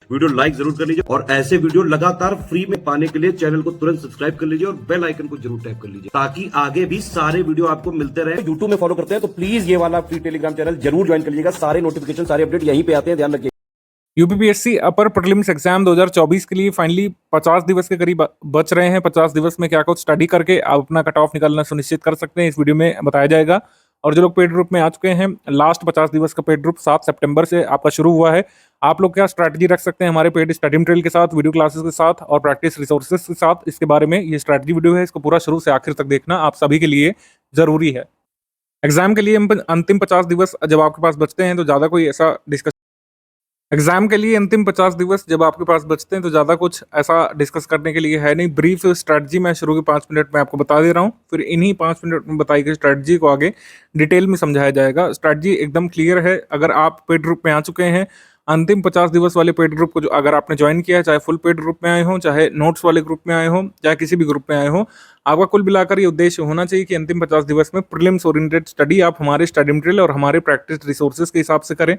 Video like जरूर कर लीजिए और ऐसे वीडियो लगातार फ्री में पाने के लिए चैनल को तुरंत सब्सक्राइब कर लीजिए और बेल आइकन को जरूर टैप कर लीजिए ताकि आगे भी सारे वीडियो आपको मिलते रहे। यूट्यूब में फॉलो करते हैं तो प्लीज ये वाला फ्री टेलीग्राम चैनल जरूर ज्वाइन कर लीजिएगा। सारे नोटिफिकेशन सारे अपडेट यहीं पे आते हैं, ध्यान रखिए। यूपीपीएससी अपर प्रीलिम्स एग्जाम 2024 के लिए फाइनली 50 दिवस के करीब बच रहे हैं। 50 दिवस में क्या कुछ स्टडी करके आप अपना कट ऑफ निकालना सुनिश्चित कर सकते हैं, इस वीडियो में बताया जाएगा। और जो लोग पेड ग्रुप में आ चुके हैं, लास्ट 50 दिवस का पेड ग्रुप 7 सितंबर से आपका शुरू हुआ है। आप लोग क्या स्ट्रैटेजी रख सकते हैं हमारे पेड स्टडी मटेरियल के साथ, वीडियो क्लासेस के साथ और प्रैक्टिस रिसोर्सेज के साथ, इसके बारे में ये स्ट्रैटेजी वीडियो है। इसको पूरा शुरू से आखिर तक देखना आप सभी के लिए जरूरी है। एग्जाम के लिए अंतिम 50 दिवस जब आपके पास बचते हैं तो ज़्यादा कोई ऐसा एग्जाम के लिए अंतिम 50 दिवस जब आपके पास बचते हैं तो ज़्यादा कुछ ऐसा डिस्कस करने के लिए है नहीं। ब्रीफ स्ट्रैटेजी मैं शुरू के 5 मिनट में आपको बता दे रहा हूँ, फिर इन्हीं 5 मिनट में बताई गई स्ट्रैटेजी को आगे डिटेल में समझाया जाएगा। स्ट्रैटेजी एकदम क्लियर है। अगर आप पेड ग्रुप में आ चुके हैं, अंतिम 50 दिवस वाले पेड ग्रुप को जो अगर आपने ज्वाइन किया है, चाहे फुल पेड ग्रुप में आए हों, चाहे नोट्स वाले ग्रुप में आए हों, चाहे किसी भी ग्रुप में आए हों, आपका कुल मिलाकर ये उद्देश्य होना चाहिए कि अंतिम 50 दिवस में प्रीलिम्स ओरिएंटेड स्टडी आप हमारे स्टडी मटेरियल और हमारे प्रैक्टिस रिसोर्सेज के हिसाब से करें।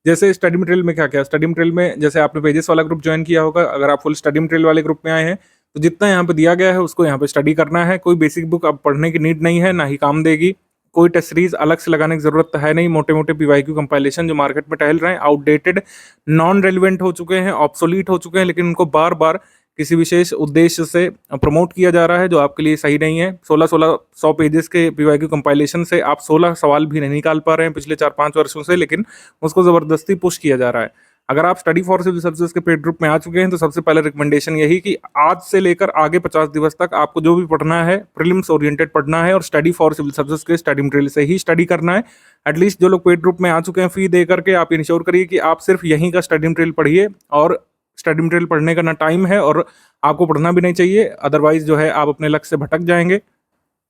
जैसे स्टडी मटेरियल में क्या क्या, स्टडी मटेरियल में जैसे आपने पेजेस वाला ग्रुप ज्वाइन किया होगा, अगर आप फुल स्टडी मटेरियल वाले ग्रुप में आए हैं तो जितना यहाँ पे दिया गया है उसको यहाँ पे स्टडी करना है। कोई बेसिक बुक अब पढ़ने की नीड नहीं है, ना ही काम देगी। कोई टेस्ट सीरीज अलग से लगाने की जरूरत है नहीं। मोटे मोटे पीवाईक्यू कंपाइलेशन जो मार्केट में टहल रहे हैं, आउटडेटेड, नॉन रेलिवेंट हो चुके हैं, ऑब्सोलीट हो चुके हैं, लेकिन उनको बार बार किसी विशेष उद्देश्य से प्रमोट किया जा रहा है जो आपके लिए सही नहीं है। 1600 पेजेस के पीवाईक्यू कंपाइलेशन से आप 16 सवाल भी नहीं निकाल पा रहे हैं पिछले 4-5 वर्षों से, लेकिन उसको ज़बरदस्ती पुश किया जा रहा है। अगर आप स्टडी फॉर सिविल सर्विसेज के पेड ग्रुप में आ चुके हैं तो सबसे पहले रिकमेंडेशन यही कि आज से लेकर आगे 50 दिवस तक आपको जो भी पढ़ना है प्रीलिम्स ओरिएंटेड पढ़ना है और स्टडी फॉर सिविल सर्विसेज के स्टडी मटेरियल से ही स्टडी करना है। एटलीस्ट जो लोग पेड ग्रुप में आ चुके हैं फी दे करके, आप इंश्योर करिए कि आप सिर्फ यहीं का स्टडी मटेरियल पढ़िए। और स्टडी मटेरियल पढ़ने का ना टाइम है और आपको पढ़ना भी नहीं चाहिए, अदरवाइज जो है आप अपने लक्ष्य से भटक जाएंगे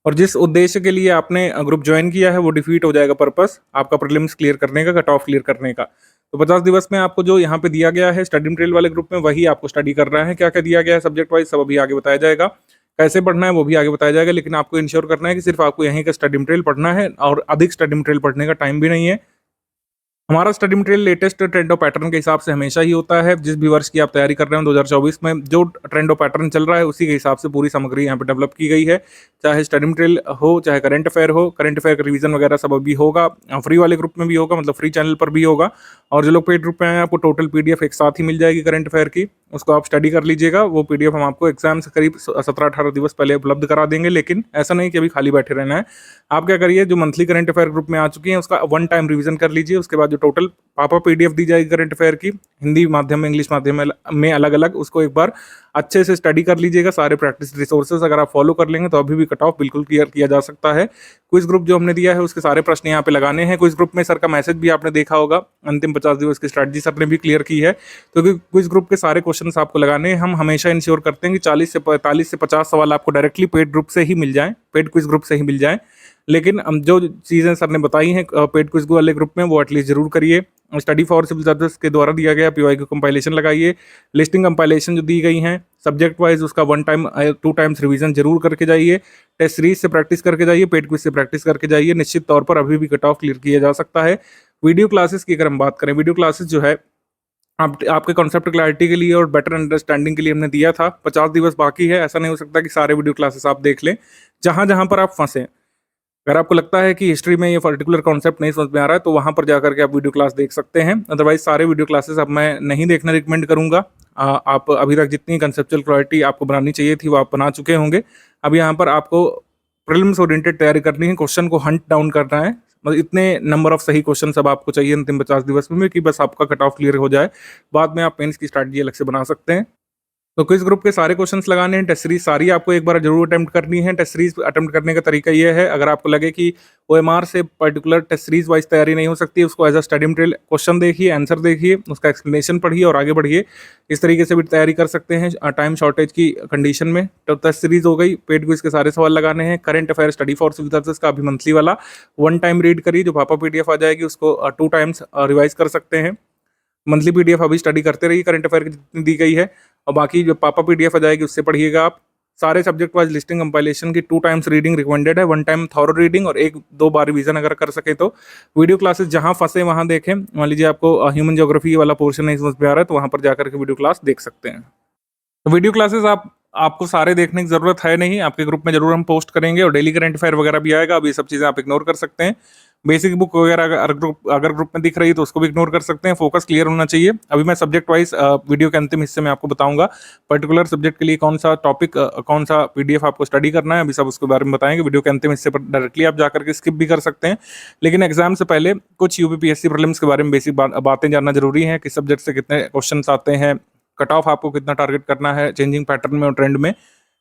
और जिस उद्देश्य के लिए आपने ग्रुप ज्वाइन किया है वो डिफीट हो जाएगा, पर्पस आपका प्रीलिम्स क्लियर करने का, कट ऑफ क्लियर करने का। तो 50 दिवस में आपको जो यहाँ पे दिया गया है स्टडी मटेरियल वाले ग्रुप में, वही आपको स्टडी करना है। क्या क्या दिया गया है सब्जेक्ट वाइज सब अभी आगे बताया जाएगा, कैसे पढ़ना है वो भी आगे बताया जाएगा, लेकिन आपको इंश्योर करना है कि सिर्फ आपको यहीं का स्टडी मटेरियल पढ़ना है और अधिक स्टडी मटेरियल पढ़ने का टाइम भी नहीं है। हमारा स्टडी मटेरियल लेटेस्ट ट्रेंड और पैटर्न के हिसाब से हमेशा ही होता है। जिस भी वर्ष की आप तैयारी कर रहे हैं 2024 में जो ट्रेंड और पैटर्न चल रहा है उसी के हिसाब से पूरी सामग्री यहाँ पे डेवलप की गई है। चाहे स्टडी मटेरियल हो, चाहे करंट अफेयर हो, करंट अफेयर का रिवीजन वगैरह सब अभी होगा, फ्री वाले ग्रुप में भी होगा, मतलब फ्री चैनल पर भी होगा। और जो लोग पेड ग्रुप में आए हैं आपको टोटल पीडीएफ एक साथ ही मिल जाएगी करंट अफेयर की, उसको आप स्टडी कर लीजिएगा। वो पीडीएफ हम आपको एग्जाम से करीब 17-18 दिवस पहले उपलब्ध करा देंगे, लेकिन ऐसा नहीं कि अभी खाली बैठे रहना है। आप क्या करिए, जो मंथली करंट अफेयर ग्रुप में आ चुकी हैं उसका 1 टाइम रिवीजन कर लीजिए। उसके बाद जो टोटल पापा पीडीएफ दी जाएगी करंट अफेयर की, हिंदी माध्यम में, इंग्लिश माध्यम में अलग अलग, उसको एक बार अच्छे से स्टडी कर लीजिएगा। सारे प्रैक्टिस रिसोर्सेज अगर आप फॉलो कर लेंगे तो अभी भी कट ऑफ बिल्कुल क्लियर किया जा सकता है। क्विज ग्रुप जो हमने दिया है उसके सारे प्रश्न यहाँ पे लगाने हैं। क्विज ग्रुप में सर का मैसेज भी आपने देखा होगा, अंतिम 50 दिवस की स्ट्रैटेजी सर ने भी क्लियर की है। तो क्विज ग्रुप के सारे क्वेश्चन आपको लगाने हैं। हम हमेशा इंश्योर करते हैं कि 40 से 45 से 50 सवाल आपको डायरेक्टली पेड ग्रुप से ही मिल जाएं, पेड क्विज ग्रुप से ही मिल जाएं। लेकिन जो चीज़ें सर ने बताई हैं पेड क्विज वाले ग्रुप में वो एटलीस्ट जरूर करिए। स्टडी फॉर सिविल सर्विसेज के द्वारा दिया गया पीवाईक्यू कंपाइलेशन लगाइए। लिस्टिंग कंपाइलेशन जो दी गई हैं सब्जेक्ट वाइज उसका 2 टाइम्स रिवीजन जरूर करके जाइए। टेस्ट सीरीज से प्रैक्टिस करके जाइए, पेड क्विज से प्रैक्टिस करके जाइए। निश्चित तौर पर अभी भी कट ऑफ क्लियर किया जा सकता है। वीडियो क्लासेस की अगर हम बात करें, वीडियो क्लासेस जो है आपके कॉन्सेप्ट क्लैरिटी के लिए और बेटर अंडरस्टैंडिंग के लिए हमने दिया था। 50 दिवस बाकी है, ऐसा नहीं हो सकता कि सारे वीडियो क्लासेस आप देख लें। जहाँ जहाँ पर आप फंसे, अगर आपको लगता है कि हिस्ट्री में ये पर्टिकुलर कॉन्सेप्ट नहीं समझ में आ रहा है तो वहाँ पर जाकर के आप वीडियो क्लास देख सकते हैं। अदरवाइज सारे वीडियो क्लासेस अब मैं नहीं देखना रिकमेंड करूँगा। आप अभी तक जितनी कंसेप्चुअल क्लैरिटी आपको बनानी चाहिए थी वो आप बना चुके होंगे। अब यहाँ पर आपको प्रीलिम्स ओरिएंटेड तैयारी करनी है, क्वेश्चन को हंट डाउन करना है। मतलब इतने नंबर ऑफ सही क्वेश्चन सब आपको चाहिए अंतिम 50 दिवस में कि बस आपका कट ऑफ क्लियर हो जाए। बाद में आप मेंस की स्ट्रैटेजी अलग से बना सकते हैं। तो क्विज ग्रुप के सारे क्वेश्चंस लगाने हैं। टेस्ट सीरीज सारी आपको एक बार जरूर अटेम्प्ट करनी है। टेस्ट सीरीज अटेम्प्ट करने का तरीका ये है, अगर आपको लगे कि ओएमआर से पर्टिकुलर टेस्ट सीरीज वाइज तैयारी नहीं हो सकती, उसको as a study material question देखिए, आंसर देखिए, उसका एक्सप्लेनेशन पढ़िए और आगे बढ़िए। इस तरीके से भी तैयारी कर सकते हैं टाइम शॉर्टेज की कंडीशन में। तो टेस्ट सीरीज हो गई, पेड क्विज के सारे सवाल लगाने हैं। Current affair study for civil services का अभी मंथली वाला 1 टाइम रीड करिए, जो पापा पीडीएफ आ जाएगी उसको 2 टाइम्स रिवाइज कर सकते हैं। मंथली पीडीएफ अभी स्टडी करते रहिए करंट अफेयर की जितनी दी गई है, और बाकी जो पापा पीडीएफ आ जाएगी उससे पढ़िएगा आप। सारे सब्जेक्ट वाइज लिस्टिंग कंपाइलेशन की 2 टाइम्स रीडिंग रिकमेंडेड है, 1 टाइम थॉरो रीडिंग और 1-2 बार रिवीजन अगर कर सके तो। वीडियो क्लासेस जहां फंसे वहां देखें, मान लीजिए आपको ह्यूमन ज्योग्राफी वाला पोर्शन नहीं समझ में आ रहा है तो वहां पर जाकर के वीडियो क्लास देख सकते हैं। तो वीडियो क्लासेस आपको सारे देखने की ज़रूरत है नहीं, आपके ग्रुप में ज़रूर हम पोस्ट करेंगे और डेली करंट अफेयर वगैरह भी आएगा। अब ये सब चीज़ें आप इग्नोर कर सकते हैं। बेसिक बुक वगैरह अगर ग्रुप में दिख रही है तो उसको भी इग्नोर कर सकते हैं। फोकस क्लियर होना चाहिए। अभी मैं सब्जेक्ट वाइज वीडियो के अंतिम हिस्से में आपको बताऊंगा पर्टिकुलर सब्जेक्ट के लिए कौन सा टॉपिक, कौन सा पीडीएफ आपको स्टडी करना है, अभी सब उसके बारे में बताएंगे। वीडियो के अंतिम हिस्से पर डायरेक्टली आप जाकर के स्किप भी कर सकते हैं, लेकिन एग्जाम से पहले कुछ यूपीपीएससी प्रीलिम्स के बारे में बेसिक बातें जानना जरूरी है। किस सब्जेक्ट से कितने क्वेश्चन आते हैं, कट ऑफ आपको कितना टारगेट करना है चेंजिंग पैटर्न में और ट्रेंड में,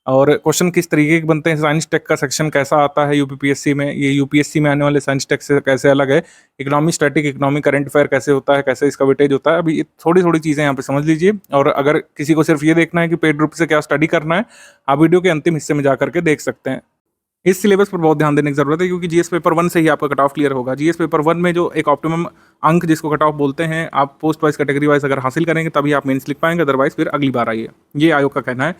और क्वेश्चन किस तरीके के बनते हैं, साइंस टेक का सेक्शन कैसा आता है यूपीपीएससी में, ये यूपीएससी में आने वाले साइंस टेक से कैसे अलग है, economy static, economy current affair कैसे होता है, कैसे इसका वेटेज होता है। अभी थोड़ी थोड़ी चीज़ें यहाँ पे समझ लीजिए। और अगर किसी को सिर्फ ये देखना है कि पेड ग्रुप से क्या स्टडी करना है, आप वीडियो के अंतिम हिस्से में जाकर के देख सकते हैं। इस सिलेबस पर बहुत ध्यान देने की जरूरत है, क्योंकि जीएस पेपर 1 से ही आपका कट ऑफ क्लियर होगा। जीएस पेपर 1 में जो एक ऑप्टिमम अंक जिसको कट ऑफ बोलते हैं, आप पोस्ट वाइज कैटेगरी वाइज अगर हासिल करेंगे तभी आप मेंस लिख पाएंगे, अदरवाइज फिर अगली बार आइए, ये आयोग का कहना है।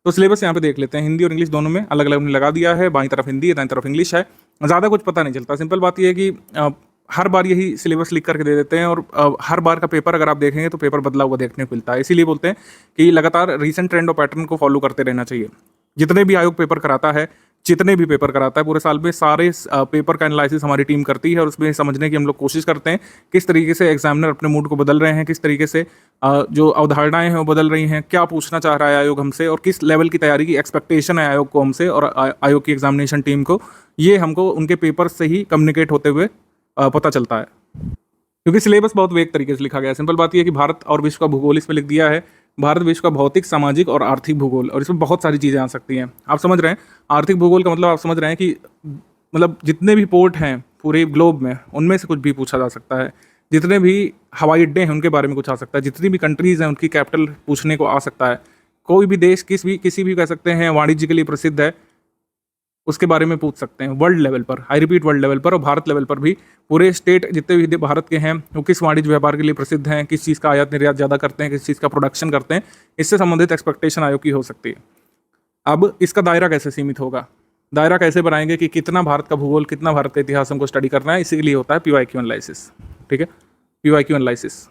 तो सिलेबस यहाँ पे देख लेते हैं। हिंदी और इंग्लिश दोनों में अलग अलग हमने लगा दिया है। बाईं तरफ हिंदी है, दाईं तरफ इंग्लिश है। ज़्यादा कुछ पता नहीं चलता। सिंपल बात यह है कि हर बार यही सिलेबस लिख करके दे देते हैं, और हर बार का पेपर अगर आप देखेंगे तो पेपर बदला हुआ देखने को मिलता है। इसीलिए बोलते हैं कि लगातार रीसेंट ट्रेंड और पैटर्न को फॉलो करते रहना चाहिए। जितने भी आयोग पेपर कराता है, जितने भी पेपर कराता है पूरे साल में, सारे पेपर का एनालिसिस हमारी टीम करती है, और उसमें समझने की हम लोग कोशिश करते हैं किस तरीके से एग्जामिनर अपने मूड को बदल रहे हैं, किस तरीके से जो अवधारणाएं हैं वो बदल रही हैं, क्या पूछना चाह रहा है आयोग हमसे, और किस लेवल की तैयारी की एक्सपेक्टेशन है आयोग को हमसे और आयोग की एग्जामिनेशन टीम को। ये हमको उनके पेपर से ही कम्युनिकेट होते हुए पता चलता है, क्योंकि सिलेबस बहुत वेग तरीके से लिखा गया है। सिंपल बात यह है कि भारत और विश्व का भूगोल इसमें लिख दिया है, भारत विश्व का भौतिक, सामाजिक और आर्थिक भूगोल, और इसमें बहुत सारी चीज़ें आ सकती हैं। आप समझ रहे हैं आर्थिक भूगोल का मतलब, आप समझ रहे हैं कि मतलब जितने भी पोर्ट हैं पूरे ग्लोब में, उनमें से कुछ भी पूछा जा सकता है। जितने भी हवाई अड्डे हैं उनके बारे में कुछ आ सकता है। जितनी भी कंट्रीज़ हैं उनकी कैपिटल पूछने को आ सकता है। कोई भी देश किसी भी कह सकते हैं वाणिज्य के लिए प्रसिद्ध है, उसके बारे में पूछ सकते हैं वर्ल्ड लेवल पर। आई रिपीट, वर्ल्ड लेवल पर और भारत लेवल पर भी। पूरे स्टेट जितने भी भारत के हैं वो किस वाणिज्य व्यापार के लिए प्रसिद्ध हैं, किस चीज़ का आयात निर्यात ज़्यादा करते हैं, किस चीज़ का प्रोडक्शन करते हैं, इससे संबंधित एक्सपेक्टेशन आयोग की हो सकती है। अब इसका दायरा कैसे सीमित होगा, दायरा कैसे बनाएंगे कि कितना भारत का भूगोल, कितना भारत का इतिहास हमको स्टडी करना है, इसीलिए होता है पीवाईक्यू एनालिसिस। ठीक है, पीवाईक्यू एनालिसिस।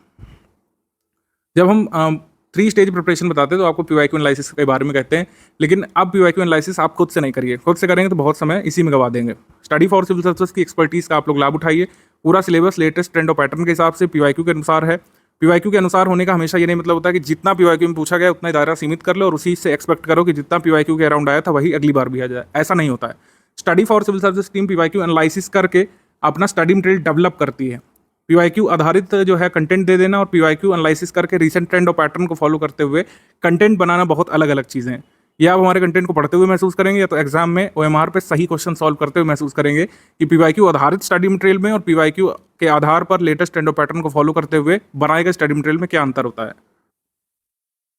जब हम 3 स्टेज प्रिपरेशन बताते हैं तो आपको पीवाईक्यू एनालिसिस के बारे में कहते हैं, लेकिन अब पीवाईक्यू एनालिसिस आप खुद से नहीं करिए। खुद से करेंगे तो बहुत समय इसी में गवा देंगे। स्टडी फॉर सिविल सर्विसेज की एक्सपर्टीज़ का आप लोग लाभ उठाइए। पूरा सिलेबस लेटेस्ट ट्रेंड और पैटर्न के हिसाब से पीवाईक्यू के अनुसार है। पीवाईक्यू के अनुसार होने का हमेशा ये नहीं मतलब होता है कि जितना पीवाईक्यू में पूछा गया उतना ही दायरा सीमित कर लो और उसी से एक्सपेक्ट करो कि जितना पीवाईक्यू के अराउंड आया था वही अगली बार भी आ जाए। ऐसा नहीं होता है। Study for civil services team PYQ analysis करके अपना स्टडी मटेरियल डेवलप करती है। पीवाईक्यू आधारित जो है कंटेंट दे देना और पीवाईक्यू एनालिसिस करके रीसेंट ट्रेंड और पैटर्न को फॉलो करते हुए कंटेंट बनाना बहुत अलग अलग चीज़ें हैं। या आप हमारे कंटेंट को पढ़ते हुए महसूस करेंगे, या तो एग्जाम में ओएमआर पे सही क्वेश्चन सॉल्व करते हुए महसूस करेंगे कि पीवाईक्यू आधारित स्टडी मटेरियल में और पीवाईक्यू के आधार पर लेटेस्ट ट्रेंड और पैटर्न को फॉलो करते हुए बनाए गए स्टडी मटेरियल में क्या अंतर होता है।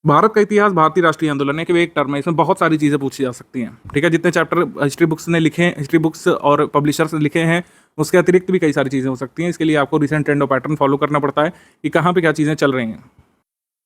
भारत का इतिहास भारतीय राष्ट्रीय आंदोलन है कि एक टर्म है, इसमें बहुत सारी चीज़ें पूछी जा सकती हैं। ठीक है, जितने चैप्टर हिस्ट्री बुक्स ने लिखे हैं, हिस्ट्री बुक्स और पब्लिशर्स ने लिखे हैं, उसके अतिरिक्त भी कई सारी चीज़ें हो सकती हैं। इसके लिए आपको रिसेंट ट्रेंड और पैटर्न फॉलो करना पड़ता है कि कहाँ पे क्या चीज़ें चल रही हैं।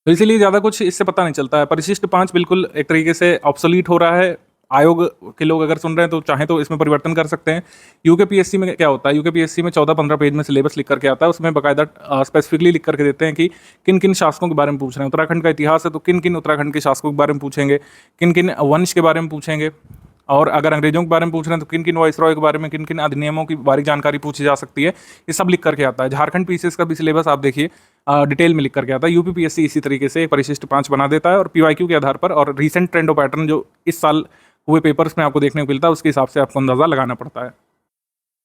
तो इसीलिए ज़्यादा कुछ इससे पता नहीं चलता है। परिशिष्ट 5 बिल्कुल एक तरीके से ऑब्सोलीट हो रहा है। आयोग के लोग अगर सुन रहे हैं तो चाहें तो इसमें परिवर्तन कर सकते हैं। यूकेपीएससी में क्या होता है, यूकेपीएससी में 14-15 पेज में सिलेबस लिख करके आता है। उसमें बाकायदा स्पेसिफिकली लिख करके देते हैं कि किन किन शासकों के बारे में पूछ रहे हैं। उत्तराखंड का इतिहास है तो किन किन उत्तराखंड के शासकों के बारे में पूछेंगे, किन किन वंश के बारे में पूछेंगे, और अगर अंग्रेजों के बारे में पूछ रहे हैं तो किन किन वाइसरॉय के बारे में, किन किन अधिनियमों की बारीक जानकारी पूछी जा सकती है, ये सब लिख करके आता है। झारखंड पीसीएस का भी सिलेबस आप देखिए डिटेल में लिख करके आता है। यूपीपीएससी इसी तरीके से परिशिष्ट 5 बना देता है और पीवाईक्यू के आधार पर और रिसेंट ट्रेंड और पैटर्न जो इस साल हुए पेपर्स में आपको देखने को मिलता है उसके हिसाब से आपको अंदाज़ा लगाना पड़ता है।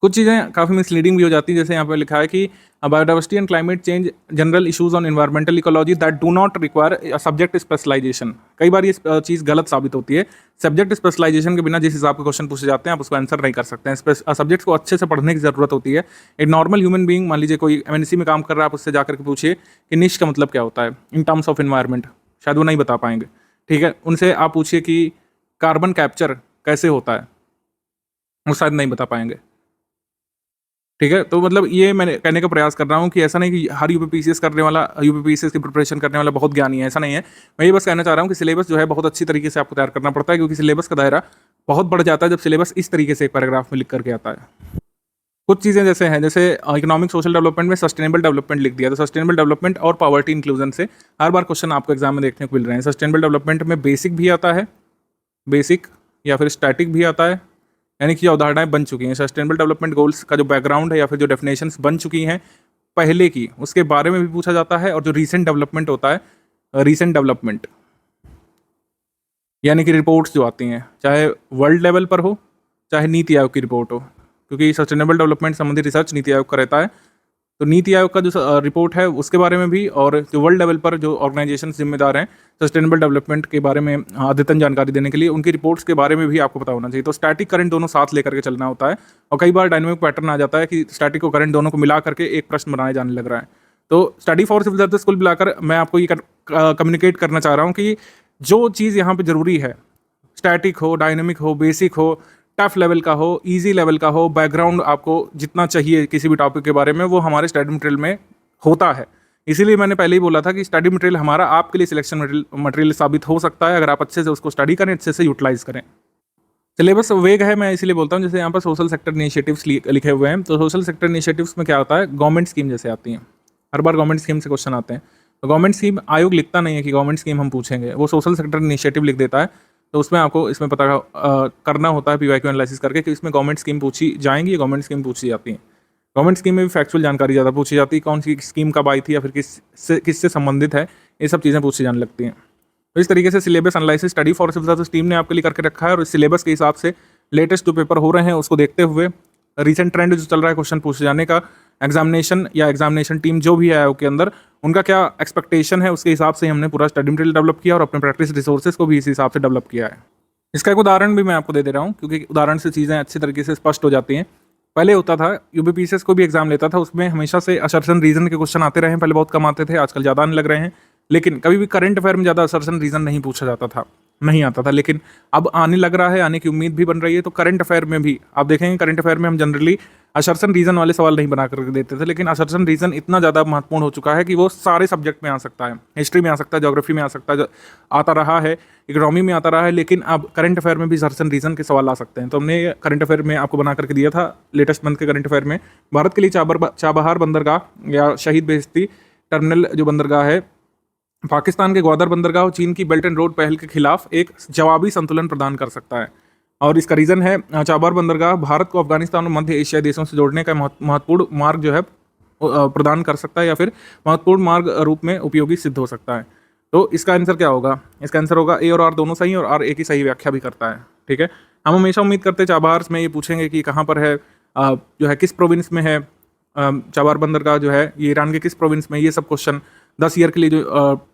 कुछ चीज़ें काफ़ी मिसलीडिंग भी हो जाती है, जैसे यहाँ पे लिखा है कि biodiversity and climate change general issues on environmental ecology that do not require subject specialisation. कई बार ये चीज़ गलत साबित होती है। सब्जेक्ट स्पेशलाइजेशन के बिना जिस हिसाब के क्वेश्चन पूछे जाते हैं आप उसको आंसर नहीं कर सकते हैं। सब्जेक्ट को अच्छे से पढ़ने की ज़रूरत होती है। एक नॉर्मल ह्यूमन बीइंग, मान लीजिए कोई एमएनसी में काम कर रहा है, आप उससे जाकर के पूछिए कि निश का मतलब क्या होता है इन टर्म्स ऑफ एनवायरमेंट, शायद वो नहीं बता पाएंगे। ठीक है, उनसे आप पूछिए कि कार्बन कैप्चर कैसे होता है, वो शायद नहीं बता पाएंगे। ठीक है, तो मतलब ये मैंने कहने का प्रयास कर रहा हूँ कि ऐसा नहीं कि हर यूपीपीसीएस करने वाला, यूपीपीसीएस की प्रिपरेशन करने वाला बहुत ज्ञानी है, ऐसा नहीं है। मैं ये बस कहना चाह रहा हूँ कि सिलेबस जो है बहुत अच्छी तरीके से आपको तैयार करना पड़ता है, क्योंकि सिलेबस का दायरा बहुत बढ़ जाता है जब सिलेबस इस तरीके से एक पैराग्राफ में लिख करके आता है। कुछ चीज़ें जैसे हैं, जैसे इकोनॉमिक सोशल डेवलपमेंट में सस्टेनेबल डेवलपमेंट लिख दिया, तो सस्टेनेबल डेवलपमेंट और पॉवर्टी इंक्लूजन से हर बार क्वेश्चन आपको एग्जाम में देखने को मिल रहे हैं। सस्टेनेबल डेवलपमेंट में बेसिक भी आता है, बेसिक या फिर स्टैटिक भी आता है, यानी कि अवधारणाएं बन चुकी हैं। सस्टेनेबल डेवलपमेंट गोल्स का जो बैकग्राउंड है या फिर जो डेफिनेशंस बन चुकी हैं पहले की, उसके बारे में भी पूछा जाता है। और जो रीसेंट डेवलपमेंट होता है, रीसेंट डेवलपमेंट यानी कि रिपोर्ट्स जो आती हैं, चाहे वर्ल्ड लेवल पर हो चाहे नीति आयोग की रिपोर्ट हो, क्योंकि सस्टेनेबल डेवलपमेंट संबंधी रिसर्च नीति आयोग का रहता है। तो नीति आयोग का जो रिपोर्ट है उसके बारे में भी, और जो वर्ल्ड लेवल पर जो ऑर्गेनाइजेशन जिम्मेदार हैं सस्टेनेबल डेवलपमेंट के बारे में अद्यतन जानकारी देने के लिए, उनकी रिपोर्ट्स के बारे में भी आपको पता होना चाहिए। तो स्टैटिक करंट दोनों साथ लेकर के चलना होता है, और कई बार डायनामिक पैटर्न आ जाता है कि स्टैटिक और करंट दोनों को मिला करके एक प्रश्न बनाए जाने लग रहा है। तो स्टडी फॉर सिविल सर्विस कुल मिलाकर मैं आपको ये कम्युनिकेट करना चाह रहा हूँ कि जो चीज़ यहाँ पर ज़रूरी है, स्टैटिक हो, डायनेमिक हो, बेसिक हो, टफ लेवल का हो, इजी लेवल का हो, बैकग्राउंड आपको जितना चाहिए किसी भी टॉपिक के बारे में वो हमारे स्टडी मटेरियल में होता है। इसीलिए मैंने पहले ही बोला था कि स्टडी मटेरियल हमारा आपके लिए सिलेक्शन मटेरियल साबित हो सकता है, अगर आप अच्छे से उसको स्टडी करें, अच्छे से यूटिलाइज करें। सिलेबस वेग है, मैं इसीलिए बोलता हूँ। जैसे यहाँ पर सोशल सेक्टर इनिशिएटिव्स लिखे हुए हैं, तो सोशल सेक्टर इनिशिएटिव्स में क्या होता है, गवर्नमेंट स्कीम जैसे आती हैं, हर बार गवर्नमेंट स्कीम से क्वेश्चन आते हैं। तो गवर्नमेंट स्कीम आयोग लिखता नहीं है कि गवर्नमेंट स्कीम हम पूछेंगे, वो सोशल सेक्टर इनिशिएटिव लिख देता है। तो उसमें आपको इसमें पता करना होता है पीवाईक्यू एनालिसिस करके कि इसमें गवर्नमेंट स्कीम पूछी जाएंगी या गवर्नमेंट स्कीम पूछी जाती है। गवर्नमेंट स्कीम में भी फैक्चुअल जानकारी ज़्यादा पूछी जाती है, कौन सी स्कीम कब आई थी या फिर किससे संबंधित है, ये सब चीज़ें पूछी जाने लगती हैं। तो इस तरीके से syllabus analysis study for civil service team ने आपके लिए करके रखा है, और इस सिलेबस के हिसाब से लेटेस्ट जो पेपर हो रहे हैं उसको देखते हुए, रिसेंट ट्रेंड जो चल रहा है क्वेश्चन पूछे जाने का, एग्जामिनेशन या एग्जामिनेशन टीम जो भी है आयोग के अंदर, उनका क्या एक्सपेक्टेशन है, उसके हिसाब से हमने पूरा स्टडी मटेरियल डेवलप किया और अपने प्रैक्टिस रिसोर्सेज को भी इस हिसाब से डेवलप किया है। इसका एक उदाहरण भी मैं आपको दे रहा हूँ, क्योंकि उदाहरण से चीज़ें अच्छी तरीके से स्पष्ट हो जाती हैं। पहले होता था, यूपीपीसीएस को भी एग्जाम लेता था, उसमें हमेशा से असर्शन रीजन के क्वेश्चन आते रहे हैं। पहले बहुत कम आते थे, आजकल ज़्यादा आने लग रहे हैं, लेकिन कभी भी करंट अफेयर में ज़्यादा असर्शन रीजन नहीं पूछा जाता था, नहीं आता था। लेकिन अब आने लग रहा है, आने की उम्मीद भी बन रही है। तो करंट अफेयर में भी आप देखेंगे, करंट अफेयर में हम जनरली असर्शन रीजन वाले सवाल नहीं बना करके देते थे, लेकिन असर्शन रीजन इतना ज़्यादा महत्वपूर्ण हो चुका है कि वो सारे सब्जेक्ट में आ सकता है। हिस्ट्री में आ सकता है, ज्योग्राफी में आ सकता है, आता रहा है, इकोनॉमी में आता रहा है, लेकिन अब करंट अफेयर में भी असर्शन रीजन के सवाल आ सकते हैं। तो हमने करंट अफेयर में आपको बना करके दिया था लेटेस्ट मंथ के करंट अफेयर में। भारत के लिए चाबहार बंदरगाह या शहीद बेहेश्ती टर्मिनल जो बंदरगाह है, पाकिस्तान के ग्वादर बंदरगाह और चीन की बेल्ट एंड रोड पहल के खिलाफ एक जवाबी संतुलन प्रदान कर सकता है। और इसका रीज़न है, चाबहार बंदरगाह भारत को अफगानिस्तान और मध्य एशिया देशों से जोड़ने का महत्वपूर्ण मार्ग जो है प्रदान कर सकता है, या फिर महत्वपूर्ण मार्ग रूप में उपयोगी सिद्ध हो सकता है। तो इसका आंसर क्या होगा? इसका आंसर होगा ए और आर दोनों सही, और आर ए की सही व्याख्या भी करता है। ठीक है, हम हमेशा उम्मीद करते हैं चाबहार में ये पूछेंगे कि कहाँ पर है, जो है किस प्रोविंस में है चाबहार बंदरगाह, जो है ये ईरान के किस प्रोविंस में। ये सब क्वेश्चन 10 ईयर के लिए जो